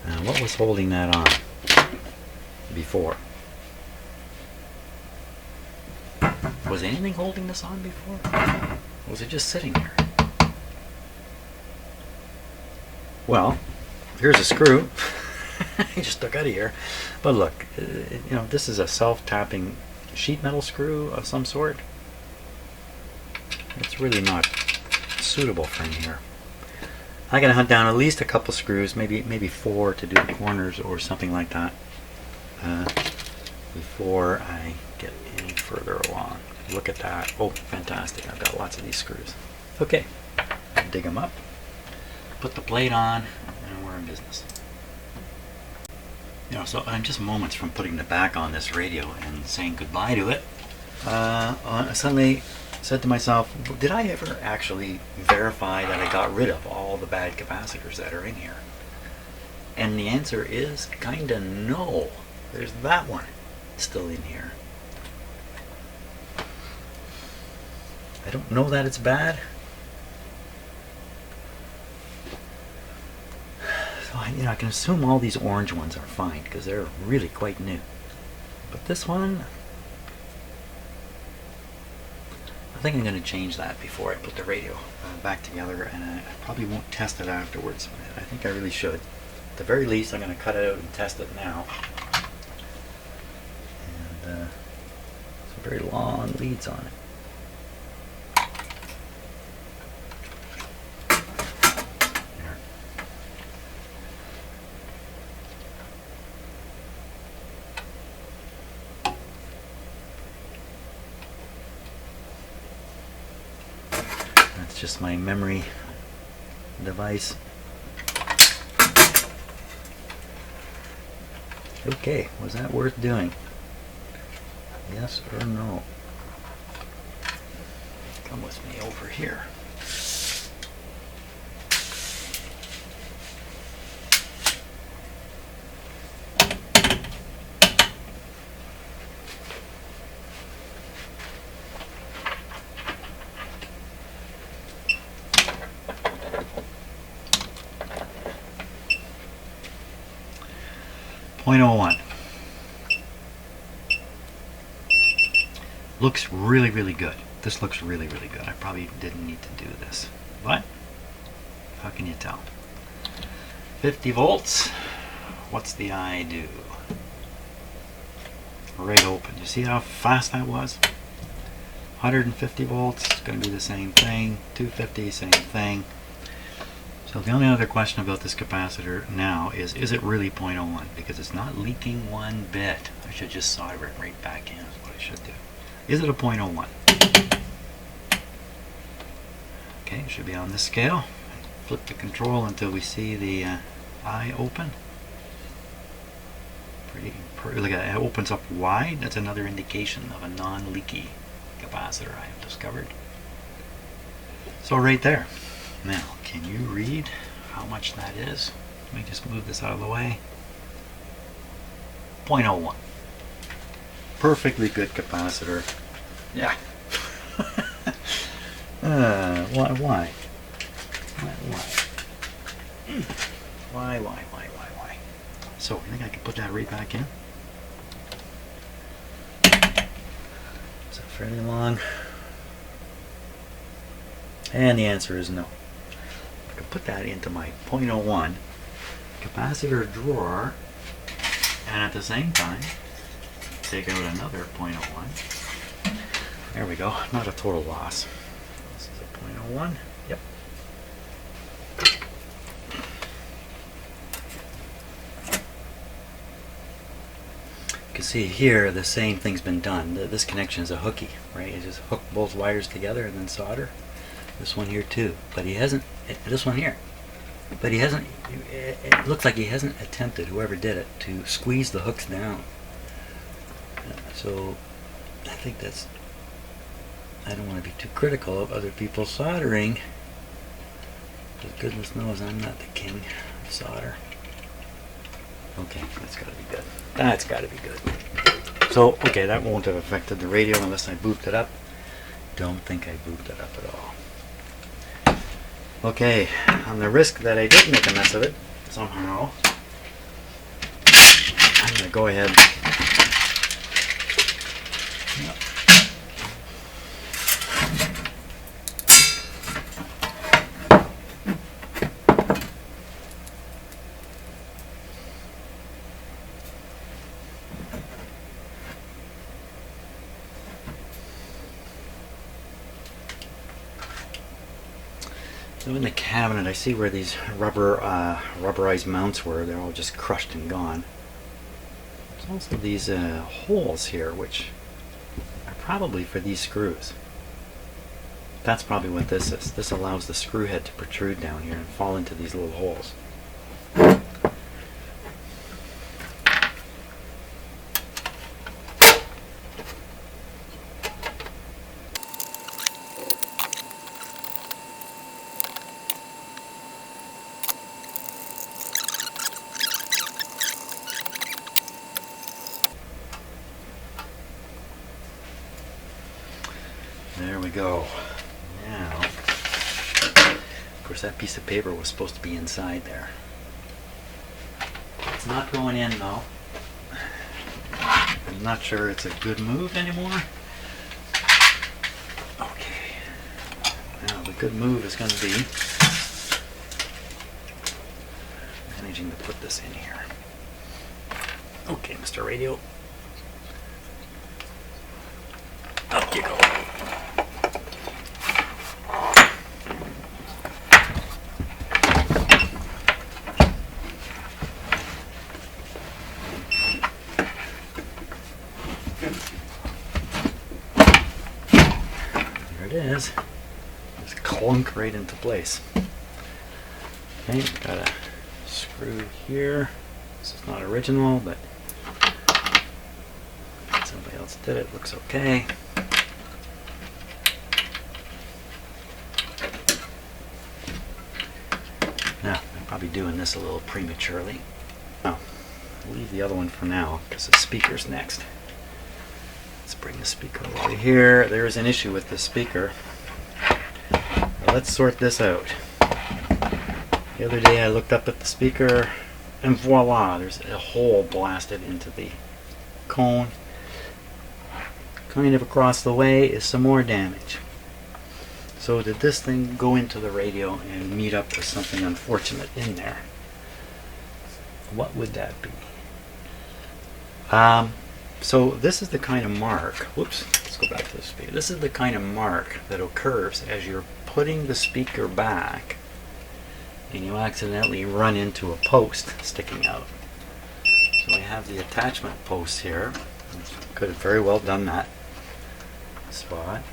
Now, what was holding that on before? Was anything holding this on before? Or was it just sitting there? Well, here's a screw. I just took out of here. But look, you know, this is a self-tapping sheet metal screw of some sort. It's really not suitable for in here. I gotta hunt down at least a couple screws, maybe 4 to do the corners or something like that, before I get any further along. Look at that. Oh, fantastic. I've got lots of these screws. Okay. Dig them up. Put the plate on, and we're in business. You know, so I'm just moments from putting the back on this radio and saying goodbye to it. I suddenly said to myself, did I ever actually verify that I got rid of all the bad capacitors that are in here? And the answer is kinda no. There's that one still in here. I don't know that it's bad. So I can assume all these orange ones are fine because they're really quite new. But this one, I think I'm going to change that before I put the radio back together, and I probably won't test it afterwards. I think I really should. At the very least, I'm going to cut it out and test it now. And some very long leads on it. Just my memory device. Okay, was that worth doing? Yes or no? Come with me over here. .01. Looks really, really good. This looks really, really good. I probably didn't need to do this, but how can you tell? 50 volts. What's the eye do? Right open. You see how fast that was? 150 volts. It's going to be the same thing. 250, same thing. So the only other question about this capacitor now is it really .01? Because it's not leaking one bit. I should just solder it right back in, is what I should do. Is it a .01? Okay, it should be on this scale. Flip the control until we see the eye open. Look at that, it opens up wide. That's another indication of a non-leaky capacitor I have discovered. So right there. Now, can you read how much that is? Let me just move this out of the way. .01. Perfectly good capacitor. Yeah. Why? Why? So, you think I can put that right back in? Is that fairly long? And the answer is no. I can put that into my .01 capacitor drawer, and at the same time take out another .01. There we go. Not a total loss. This is a .01. Yep. can see here the same thing's been done. This connection is a hooky, right? You just hook both wires together and then solder. This one here too, but he hasn't. This one here, but he hasn't. It looks like he hasn't attempted, whoever did it, to squeeze the hooks down. So I think that's. I don't want to be too critical of other people soldering, but goodness knows I'm not the king of solder. Okay, that's got to be good. That's got to be good. So, okay, that won't have affected the radio unless I booped it up. Don't think I booped it up at all. Okay, on the risk that I did make a mess of it somehow, I'm going to go ahead. Yep. So in the cabinet, I see where these rubberized mounts were. They're all just crushed and gone. There's also these holes here, which are probably for these screws. That's probably what this is. This allows the screw head to protrude down here and fall into these little holes. There we go. Now, of course, that piece of paper was supposed to be inside there. It's not going in though. I'm not sure it's a good move anymore. Okay. Now, the good move is going to be managing to put this in here. Okay, Mr. Radio. Up you go. There it is. Just clunk right into place. Okay, got a screw here. This is not original, but somebody else did it. Looks okay. Now, I'm probably doing this a little prematurely. Oh, I'll leave the other one for now because the speaker's next. Let's bring the speaker over here. There's an issue with the speaker. Now, let's sort this out. The other day I looked up at the speaker and voila, there's a hole blasted into the cone. Kind of across the way is some more damage. So did this thing go into the radio and meet up with something unfortunate in there? What would that be? So this is the kind of mark, whoops, let's go back to the speaker. This is the kind of mark that occurs as you're putting the speaker back and you accidentally run into a post sticking out. So we have the attachment post here. Could have very well done that spot.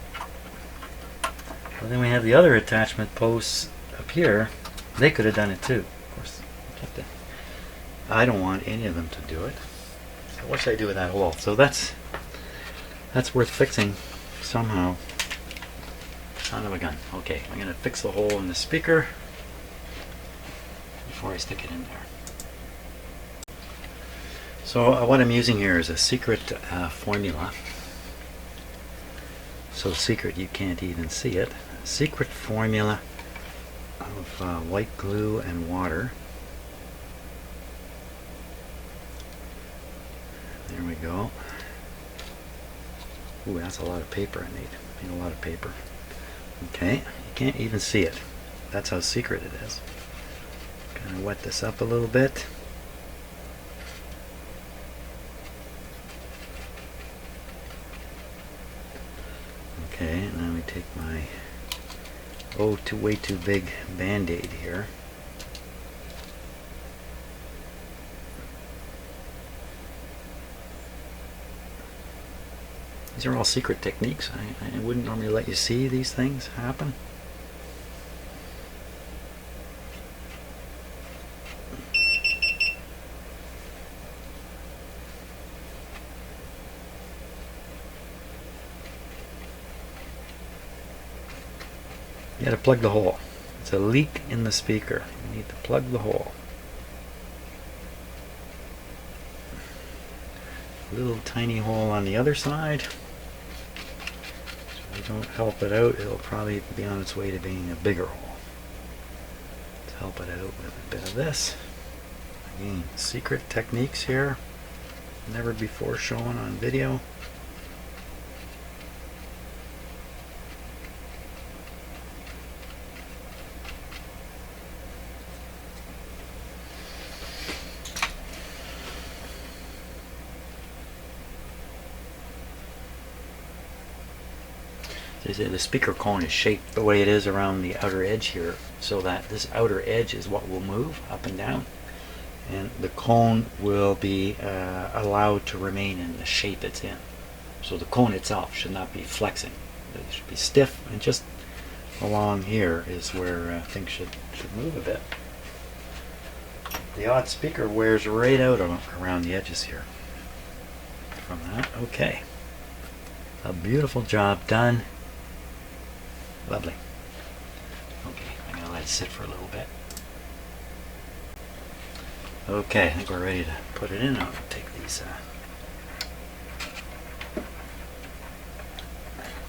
But then we have the other attachment posts up here. They could have done it too. Of course, I don't want any of them to do it. So what should I do with that hole? So that's worth fixing somehow. Son of a gun. Okay, I'm gonna fix the hole in the speaker before I stick it in there. So what I'm using here is a secret formula. So secret you can't even see it. Secret formula of white glue and water. There we go. Ooh, that's a lot of paper I need. A lot of paper. Okay, you can't even see it. That's how secret it is. Gonna wet this up a little bit. Okay, and then we take my way too big band-aid here. These are all secret techniques. I wouldn't normally let you see these things happen. You gotta plug the hole. It's a leak in the speaker. You need to plug the hole. A little tiny hole on the other side. So we don't help it out, it'll probably be on its way to being a bigger hole. Let's help it out with a bit of this. Again, secret techniques here. Never before shown on video. The speaker cone is shaped the way it is around the outer edge here, so that this outer edge is what will move up and down, and the cone will be allowed to remain in the shape it's in. So the cone itself should not be flexing. It should be stiff, and just along here is where things should move a bit. The odd speaker wears right out around the edges here. From that, okay. A beautiful job done. Lovely. Okay, I'm going to let it sit for a little bit. Okay, I think we're ready to put it in. I'll take these,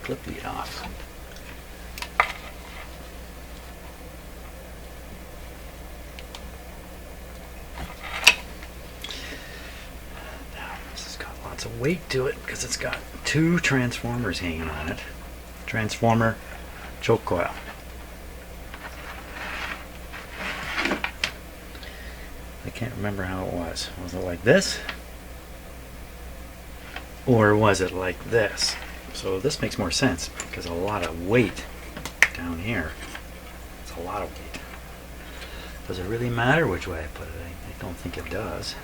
clip these off. Now, this has got lots of weight to it because it's got two transformers hanging on it. Transformer, choke coil. I can't remember how it was. Was it like this? Or was it like this? So this makes more sense because a lot of weight down here. It's a lot of weight. Does it really matter which way I put it? I don't think it does.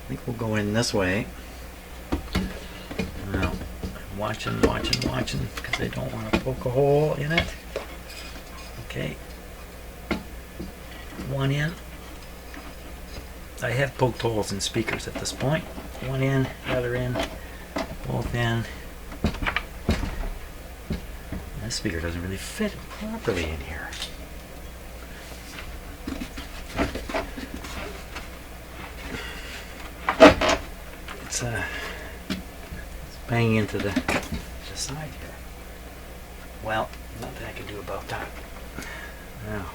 I think we'll go in this way. Now, I'm watching because I don't want to poke a hole in it. Okay. One in. I have poked holes in speakers at this point. One in, the other in, both in. This speaker doesn't really fit properly in here. It's banging into the side here. Well, nothing I can do about that. Now,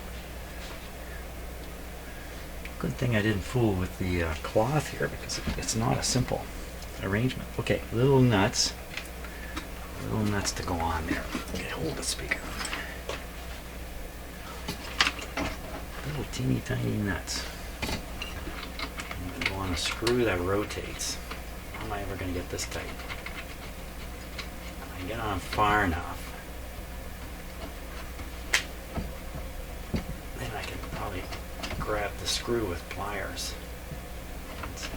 good thing I didn't fool with the cloth here because it's not a simple arrangement. Okay, little nuts to go on there. Okay, hold the speaker. Little teeny tiny nuts. And go on a screw that rotates. How am I ever going to get this tight? I get on far enough. Then I can probably grab the screw with pliers. Let's see.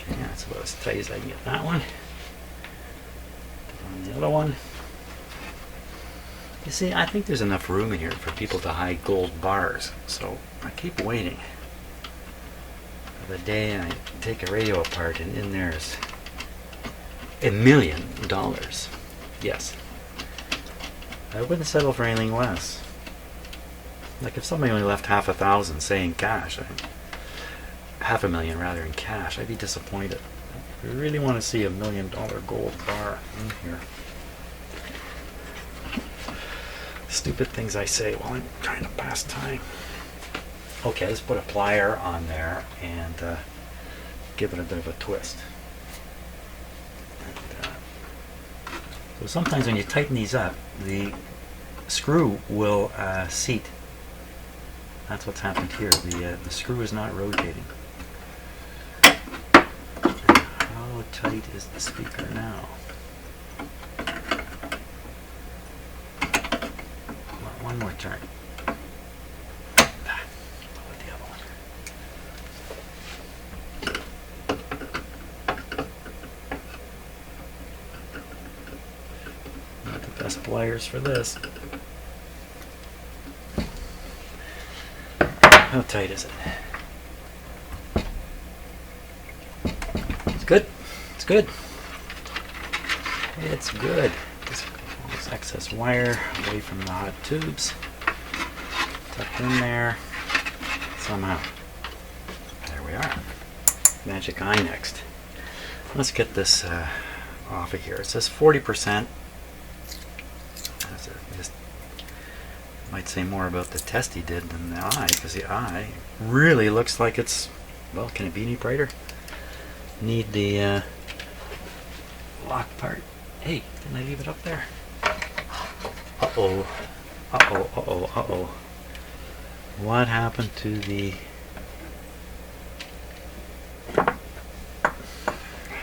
Okay, that's about as tight as I can get that one. On the other one. You see, I think there's enough room in here for people to hide gold bars, so I keep waiting for the day I take a radio apart and in there's $1 million. Yes. I wouldn't settle for anything less. Like if somebody only left $500,000, say in cash, $500,000 rather in cash, I'd be disappointed. I really want to see $1 million gold bar in here. Stupid things I say while I'm trying to pass time. Okay, let's put a plier on there and give it a bit of a twist. And, so sometimes when you tighten these up, the screw will seat. That's what's happened here. The screw is not rotating. How tight is the speaker now? One more turn. With the other one. best pliers for this. How tight is it? It's good. It's good. It's good. Just all this excess wire away from the hot tubes. Tucked in there. Somehow. There we are. Magic eye next. Let's get this off of here. It says 40%. Just might say more about the test he did than the eye, because the eye really looks like it's, well, can it be any brighter? Need the lock part. Hey, didn't I leave it up there? Uh-oh. Uh-oh, uh-oh, uh-oh. What happened to the... I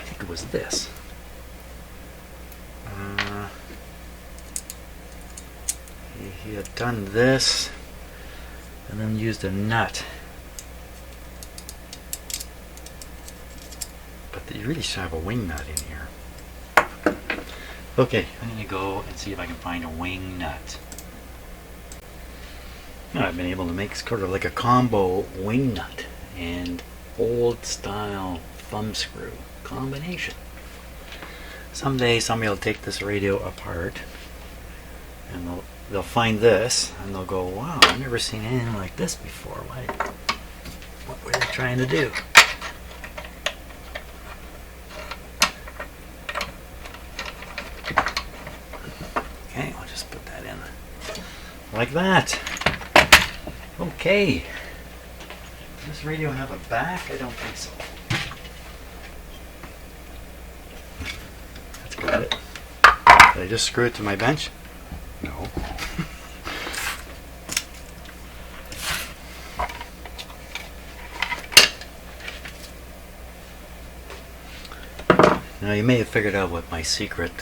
think it was this. He had done this and then used a nut. But you really should have a wing nut in here. Okay, I'm going to go and see if I can find a wing nut. Now, I've been able to make sort of like a combo wing nut and old style thumb screw combination. Someday somebody will take this radio apart and they'll find this and they'll go, wow, I've never seen anything like this before. What were they trying to do? Okay, I'll just put that in like that. Okay. Does this radio have a back? I don't think so. That's got it. Did I just screw it to my bench? No. Now you may have figured out what my secret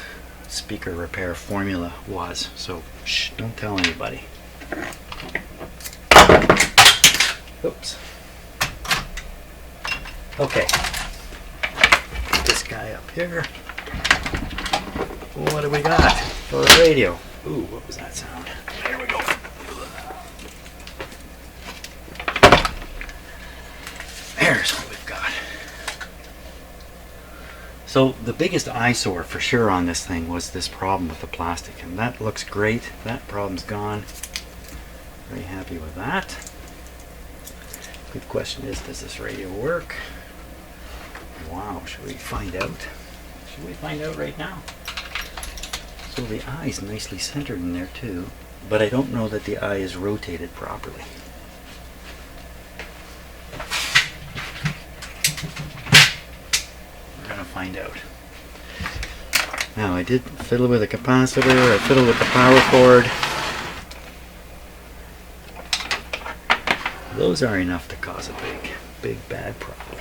speaker repair formula was, so shh, don't tell anybody. Oops. Okay. Put this guy up here. What do we got for a radio? Ooh, what was that sound? There we go. There's what we've got. So the biggest eyesore for sure on this thing was this problem with the plastic, and that looks great. That problem's gone. Very happy with that. Good question is, does this radio work? Wow, should we find out? Should we find out right now? So the eye's nicely centered in there too, but I don't know that the eye is rotated properly. We're gonna find out. Now I did fiddle with a capacitor, I fiddled with the power cord. Those are enough to cause a big bad problem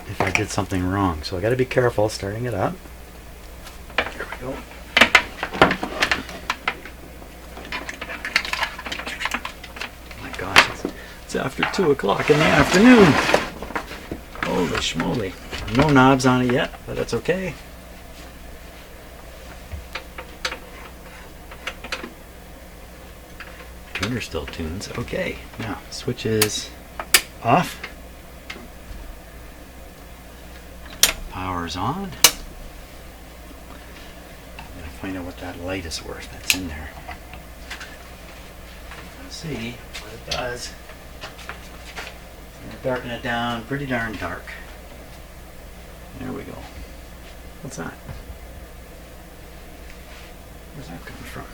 if I did something wrong. So I got to be careful starting it up. There we go. Oh my gosh, it's after 2 o'clock in the afternoon. Holy schmoly. No knobs on it yet, but that's okay. Tuner still tunes. Okay, now switch is off. Power's on. I'm going to find out what that light is worth that's in there. Let's see what it does. Darken it down pretty darn dark. There we go. What's that? Where's that coming from?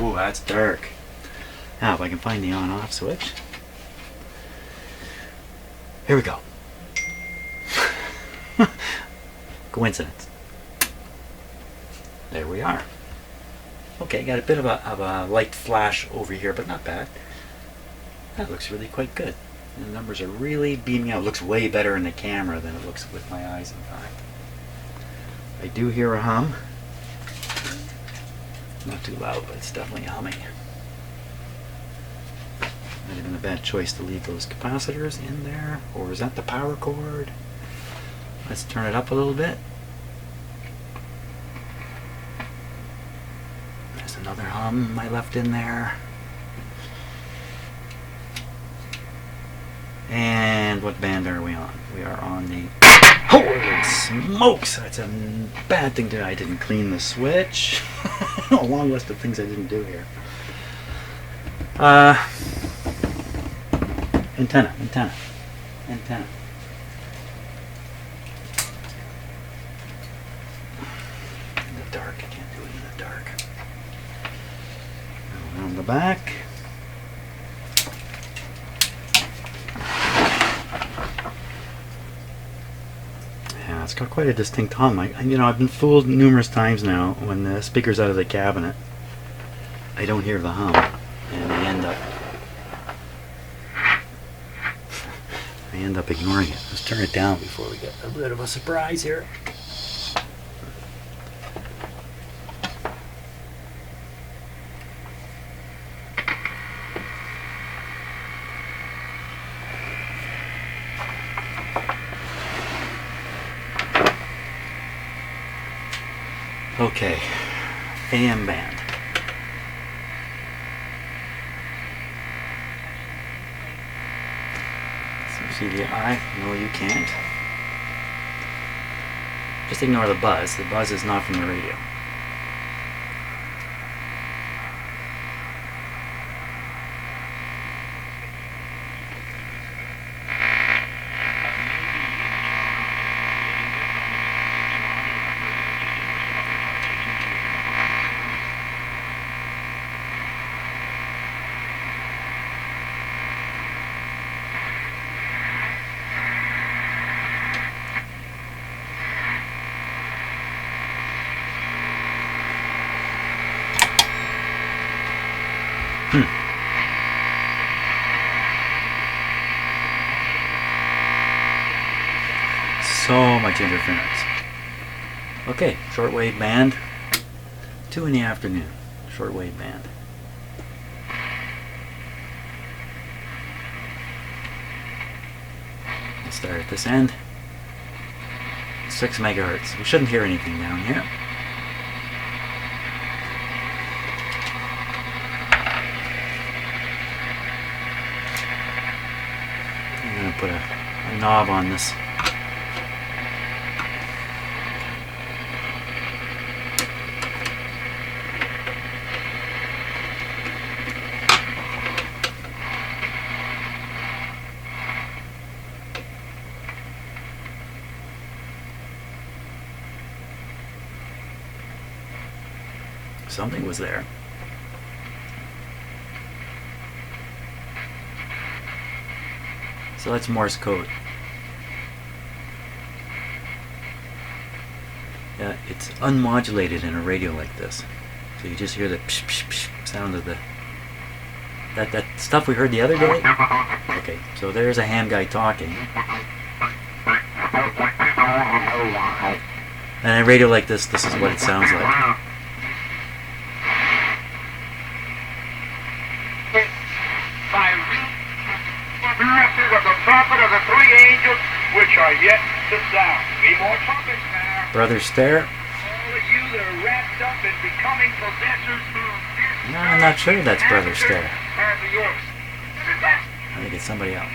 Ooh, that's dark. Now, if I can find the on-off switch. Here we go. Coincidence. There we are. Okay, got a bit of a light flash over here, but not bad. That looks really quite good. And the numbers are really beaming out. It looks way better in the camera than it looks with my eyes, in fact. I do hear a hum. Not too loud, but it's definitely humming. Might have been a bad choice to leave those capacitors in there. Or is that the power cord? Let's turn it up a little bit. There's another hum I left in there. And what band are we on? We are on the... Holy smokes! That's a bad thing to... I didn't clean the switch. A long list of things I didn't do here. Antenna. In the dark, I can't do it in the dark. Around the back. Yeah, it's got quite a distinct hum. I've been fooled numerous times now when the speaker's out of the cabinet. I don't hear the hum, and I end up ignoring it. Let's turn it down before we get a bit of a surprise here. Okay, AM band. So see the eye? No, you can't. Just ignore the buzz. The buzz is not from the radio. So much interference. Okay, shortwave band. 2 in the afternoon. Shortwave band. Let's start at this end. 6 megahertz. We shouldn't hear anything down here. I'm going to put a knob on this. Something was there. So that's Morse code. Yeah, it's unmodulated in a radio like this. So you just hear the psh, psh, psh sound of the that stuff we heard the other day. Okay, so there's a ham guy talking. And a radio like this is what it sounds like. Of the trumpet of the 3 angels which are yet to sound. Be more trumpets now. Brother Stare. All of you that are wrapped up in becoming possessors. No, I'm not sure that's Brother Stare. I I think it's somebody else.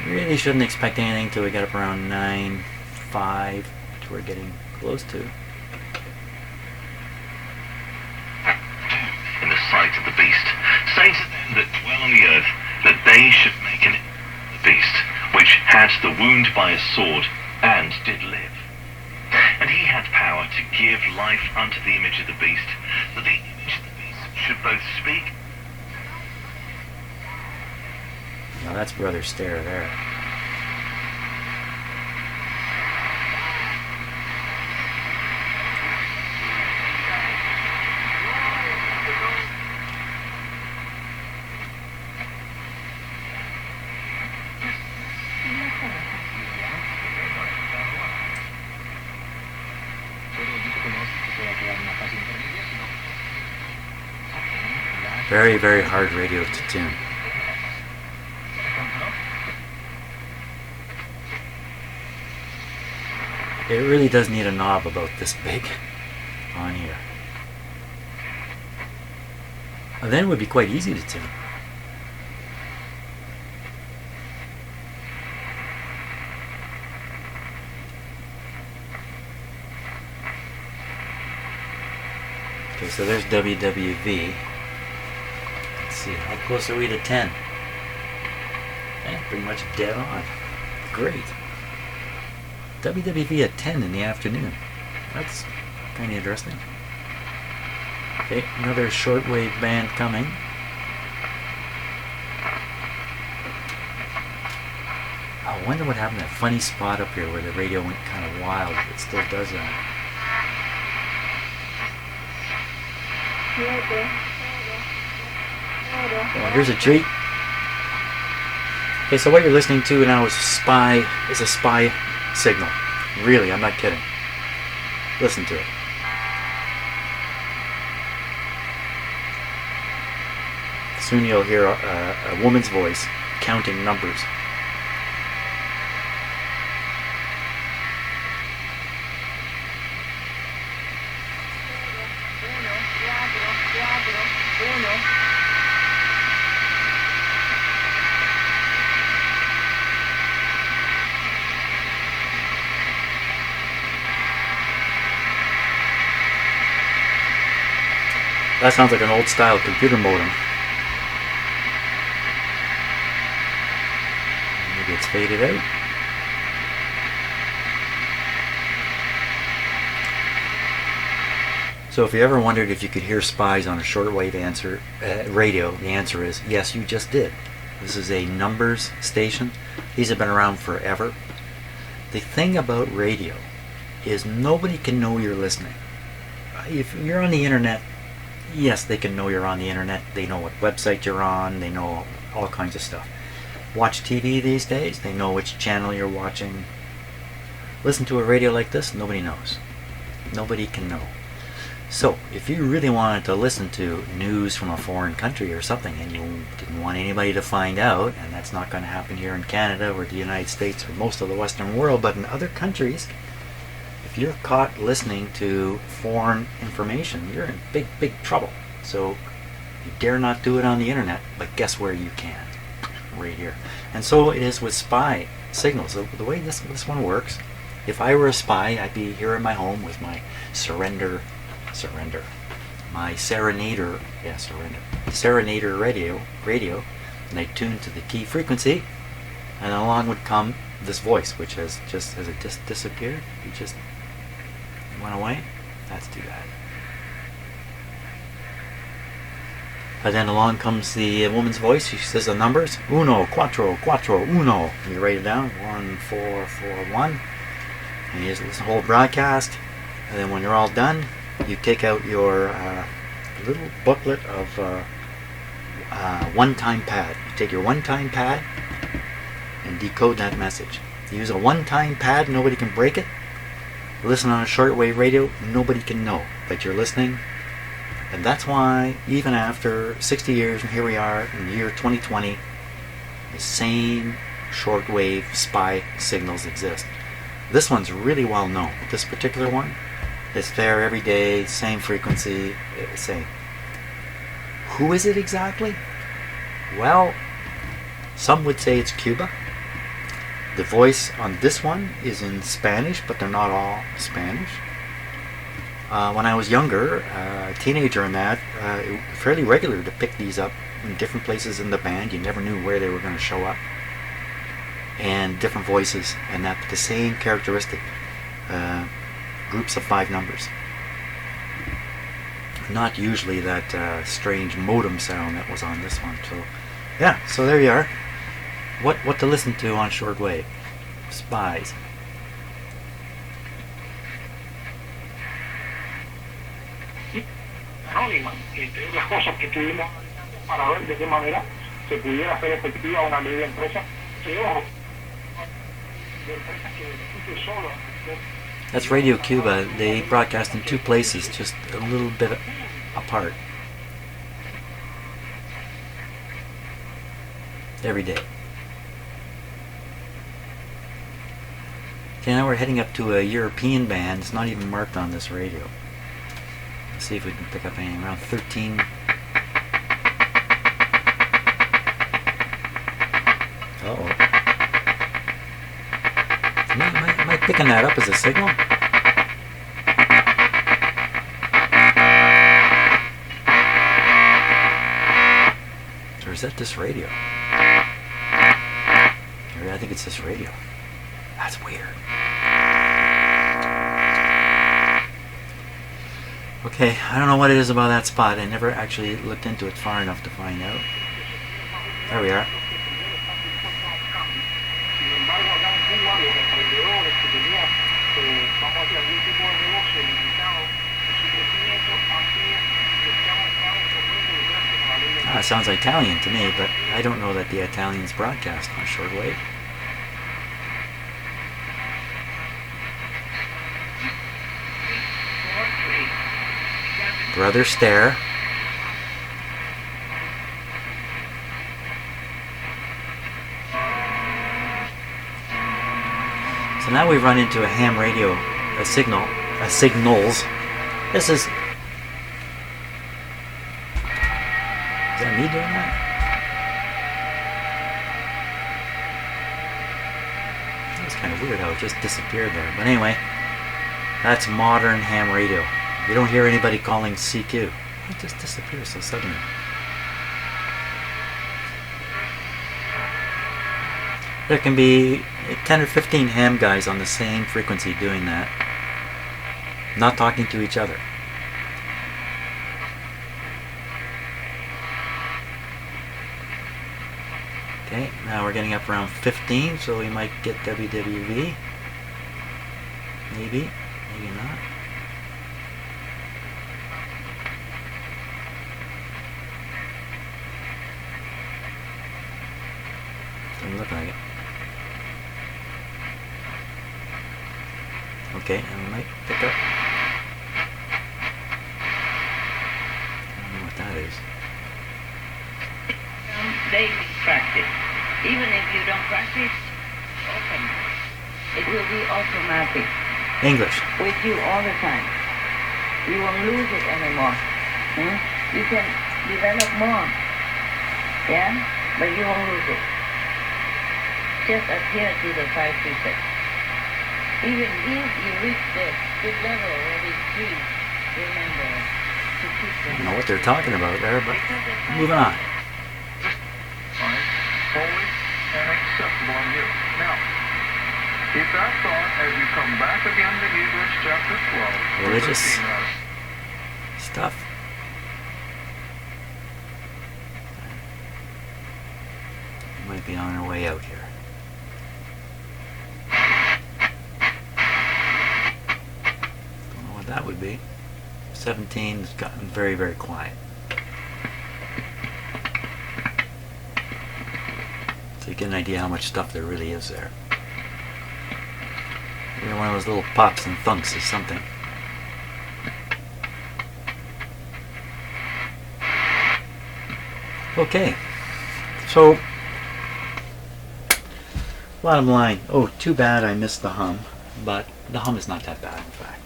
Really shouldn't expect anything till we get up around 9.5, which we're getting close to. In the sight of the beast, say to them that dwell on the earth, that they should make an the beast, which had the wound by a sword, and did live. And he had power to give life unto the image of the beast, that the image of the beast should both speak. Now that's Brother Stare there. Very, very hard radio to tune. It really does need a knob about this big on here. And then it would be quite easy to tune. Okay, so there's WWV. Let's see, how close are we to 10? Yeah, pretty much dead on. Great. WWV at 10 in the afternoon. That's kind of interesting. Okay, another shortwave band coming. I wonder what happened to that funny spot up here where the radio went kind of wild. It still does that. Oh, here's a treat. Okay, so what you're listening to now is a spy signal. Really, I'm not kidding. Listen to it. Soon you'll hear a woman's voice counting numbers. That sounds like an old style computer modem. Maybe it's faded out. So if you ever wondered if you could hear spies on a shortwave radio, the answer is yes, you just did. This is a numbers station. These have been around forever. The thing about radio is nobody can know you're listening. If you're on the internet, yes, they can know you're on the internet. They know what website you're on. They know all kinds of stuff. Watch TV these days. They know which channel you're watching. Listen to a radio like this, nobody knows. Nobody can know. So, if you really wanted to listen to news from a foreign country or something and you didn't want anybody to find out, and that's not going to happen here in Canada or the United States or most of the Western world, but in other countries, if you're caught listening to foreign information, you're in big, big trouble. So you dare not do it on the internet, but guess where you can? Right here. And so it is with spy signals. The way this one works, if I were a spy, I'd be here in my home with my Serenader, Serenader radio, and I'd tune to the key frequency, and along would come this voice, which has it just disappeared? It just went away? That's too bad. And then along comes the woman's voice. She says the numbers. Uno, cuatro, uno. And you write it down. 1441. And you just listen to the whole broadcast. And then when you're all done, you take out your little booklet of one-time pad. You take your one-time pad and decode that message. You use a one-time pad, nobody can break it. Listen on a shortwave radio, nobody can know that you're listening. And that's why, even after 60 years, and here we are in the year 2020, the same shortwave spy signals exist. This one's really well known. This particular one, it's there every day, same frequency, same. Who is it exactly? Well, some would say it's Cuba. The voice on this one is in Spanish, but they're not all Spanish. When I was younger, a teenager and that, it was fairly regular to pick these up in different places in the band. You never knew where they were going to show up. And different voices, and that the same characteristic. Groups of 5 numbers. Not usually that strange modem sound that was on this one. So, yeah, so there you are. What to listen to on shortwave? Spies. Anónima, entre otras cosas que estuvimos para ver de qué manera se pudiera hacer efectiva una ley de empresa que ojo, de empresas que beneficie solo. That's Radio Cuba. They broadcast in 2 places, just a little bit apart. Every day. Okay, now we're heading up to a European band. It's not even marked on this radio. Let's see if we can pick up anything around 13. Uh-oh. Am I picking that up as a signal? Or is that this radio? I think it's this radio. That's weird. Okay, I don't know what it is about that spot. I never actually looked into it far enough to find out. There we are. It sounds Italian to me, but I don't know that the Italians broadcast on shortwave. Brother Stare. So now we've run into a ham radio, signals. This is that me doing that? That was kind of weird how it just disappeared there. But anyway, that's modern ham radio. You don't hear anybody calling CQ. It just disappears so suddenly. There can be 10 or 15 ham guys on the same frequency doing that, not talking to each other. Okay, now we're getting up around 15, so we might get WWV. Maybe, maybe not. Doesn't look like it. Okay, and we might pick up. I don't know what that is. Daily practice. Even if you don't practice often, it will be automatic. English. With you all the time. You won't lose it anymore. You can develop more. Yeah? But you won't lose it. Just adhere to the 5 precepts. Even if you reach the good level where it's free, remember to keep I them. don't know what they're talking about there, but moving on. Holy and acceptable on you. Now, keep that thought as you come back again to Hebrews chapter 12. Religious stuff. We might be on our way out here. Don't know what that would be. 17's gotten very, very quiet. So you get an idea how much stuff there really is there. Maybe one of those little pops and thunks is something. Okay, so bottom line. Oh, too bad I missed the hum, but the hum is not that bad, in fact.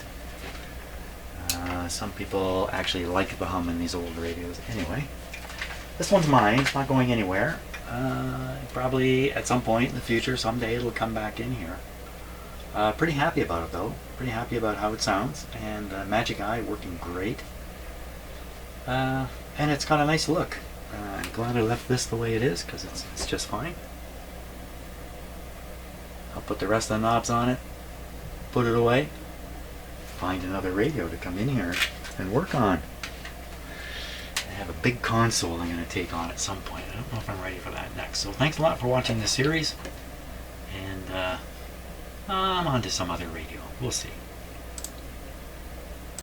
Some people actually like the hum in these old radios. Anyway, this one's mine. It's not going anywhere. Probably at some point in the future, someday it'll come back in here. Pretty happy about it though. Pretty happy about how it sounds, and Magic Eye working great. And it's got a nice look. I'm glad I left this the way it is because it's just fine. I'll put the rest of the knobs on it, put it away, find another radio to come in here and work on. I have a big console I'm going to take on at some point. I don't know if I'm ready for that next. So thanks a lot for watching this series, and I'm on to some other radio. We'll see.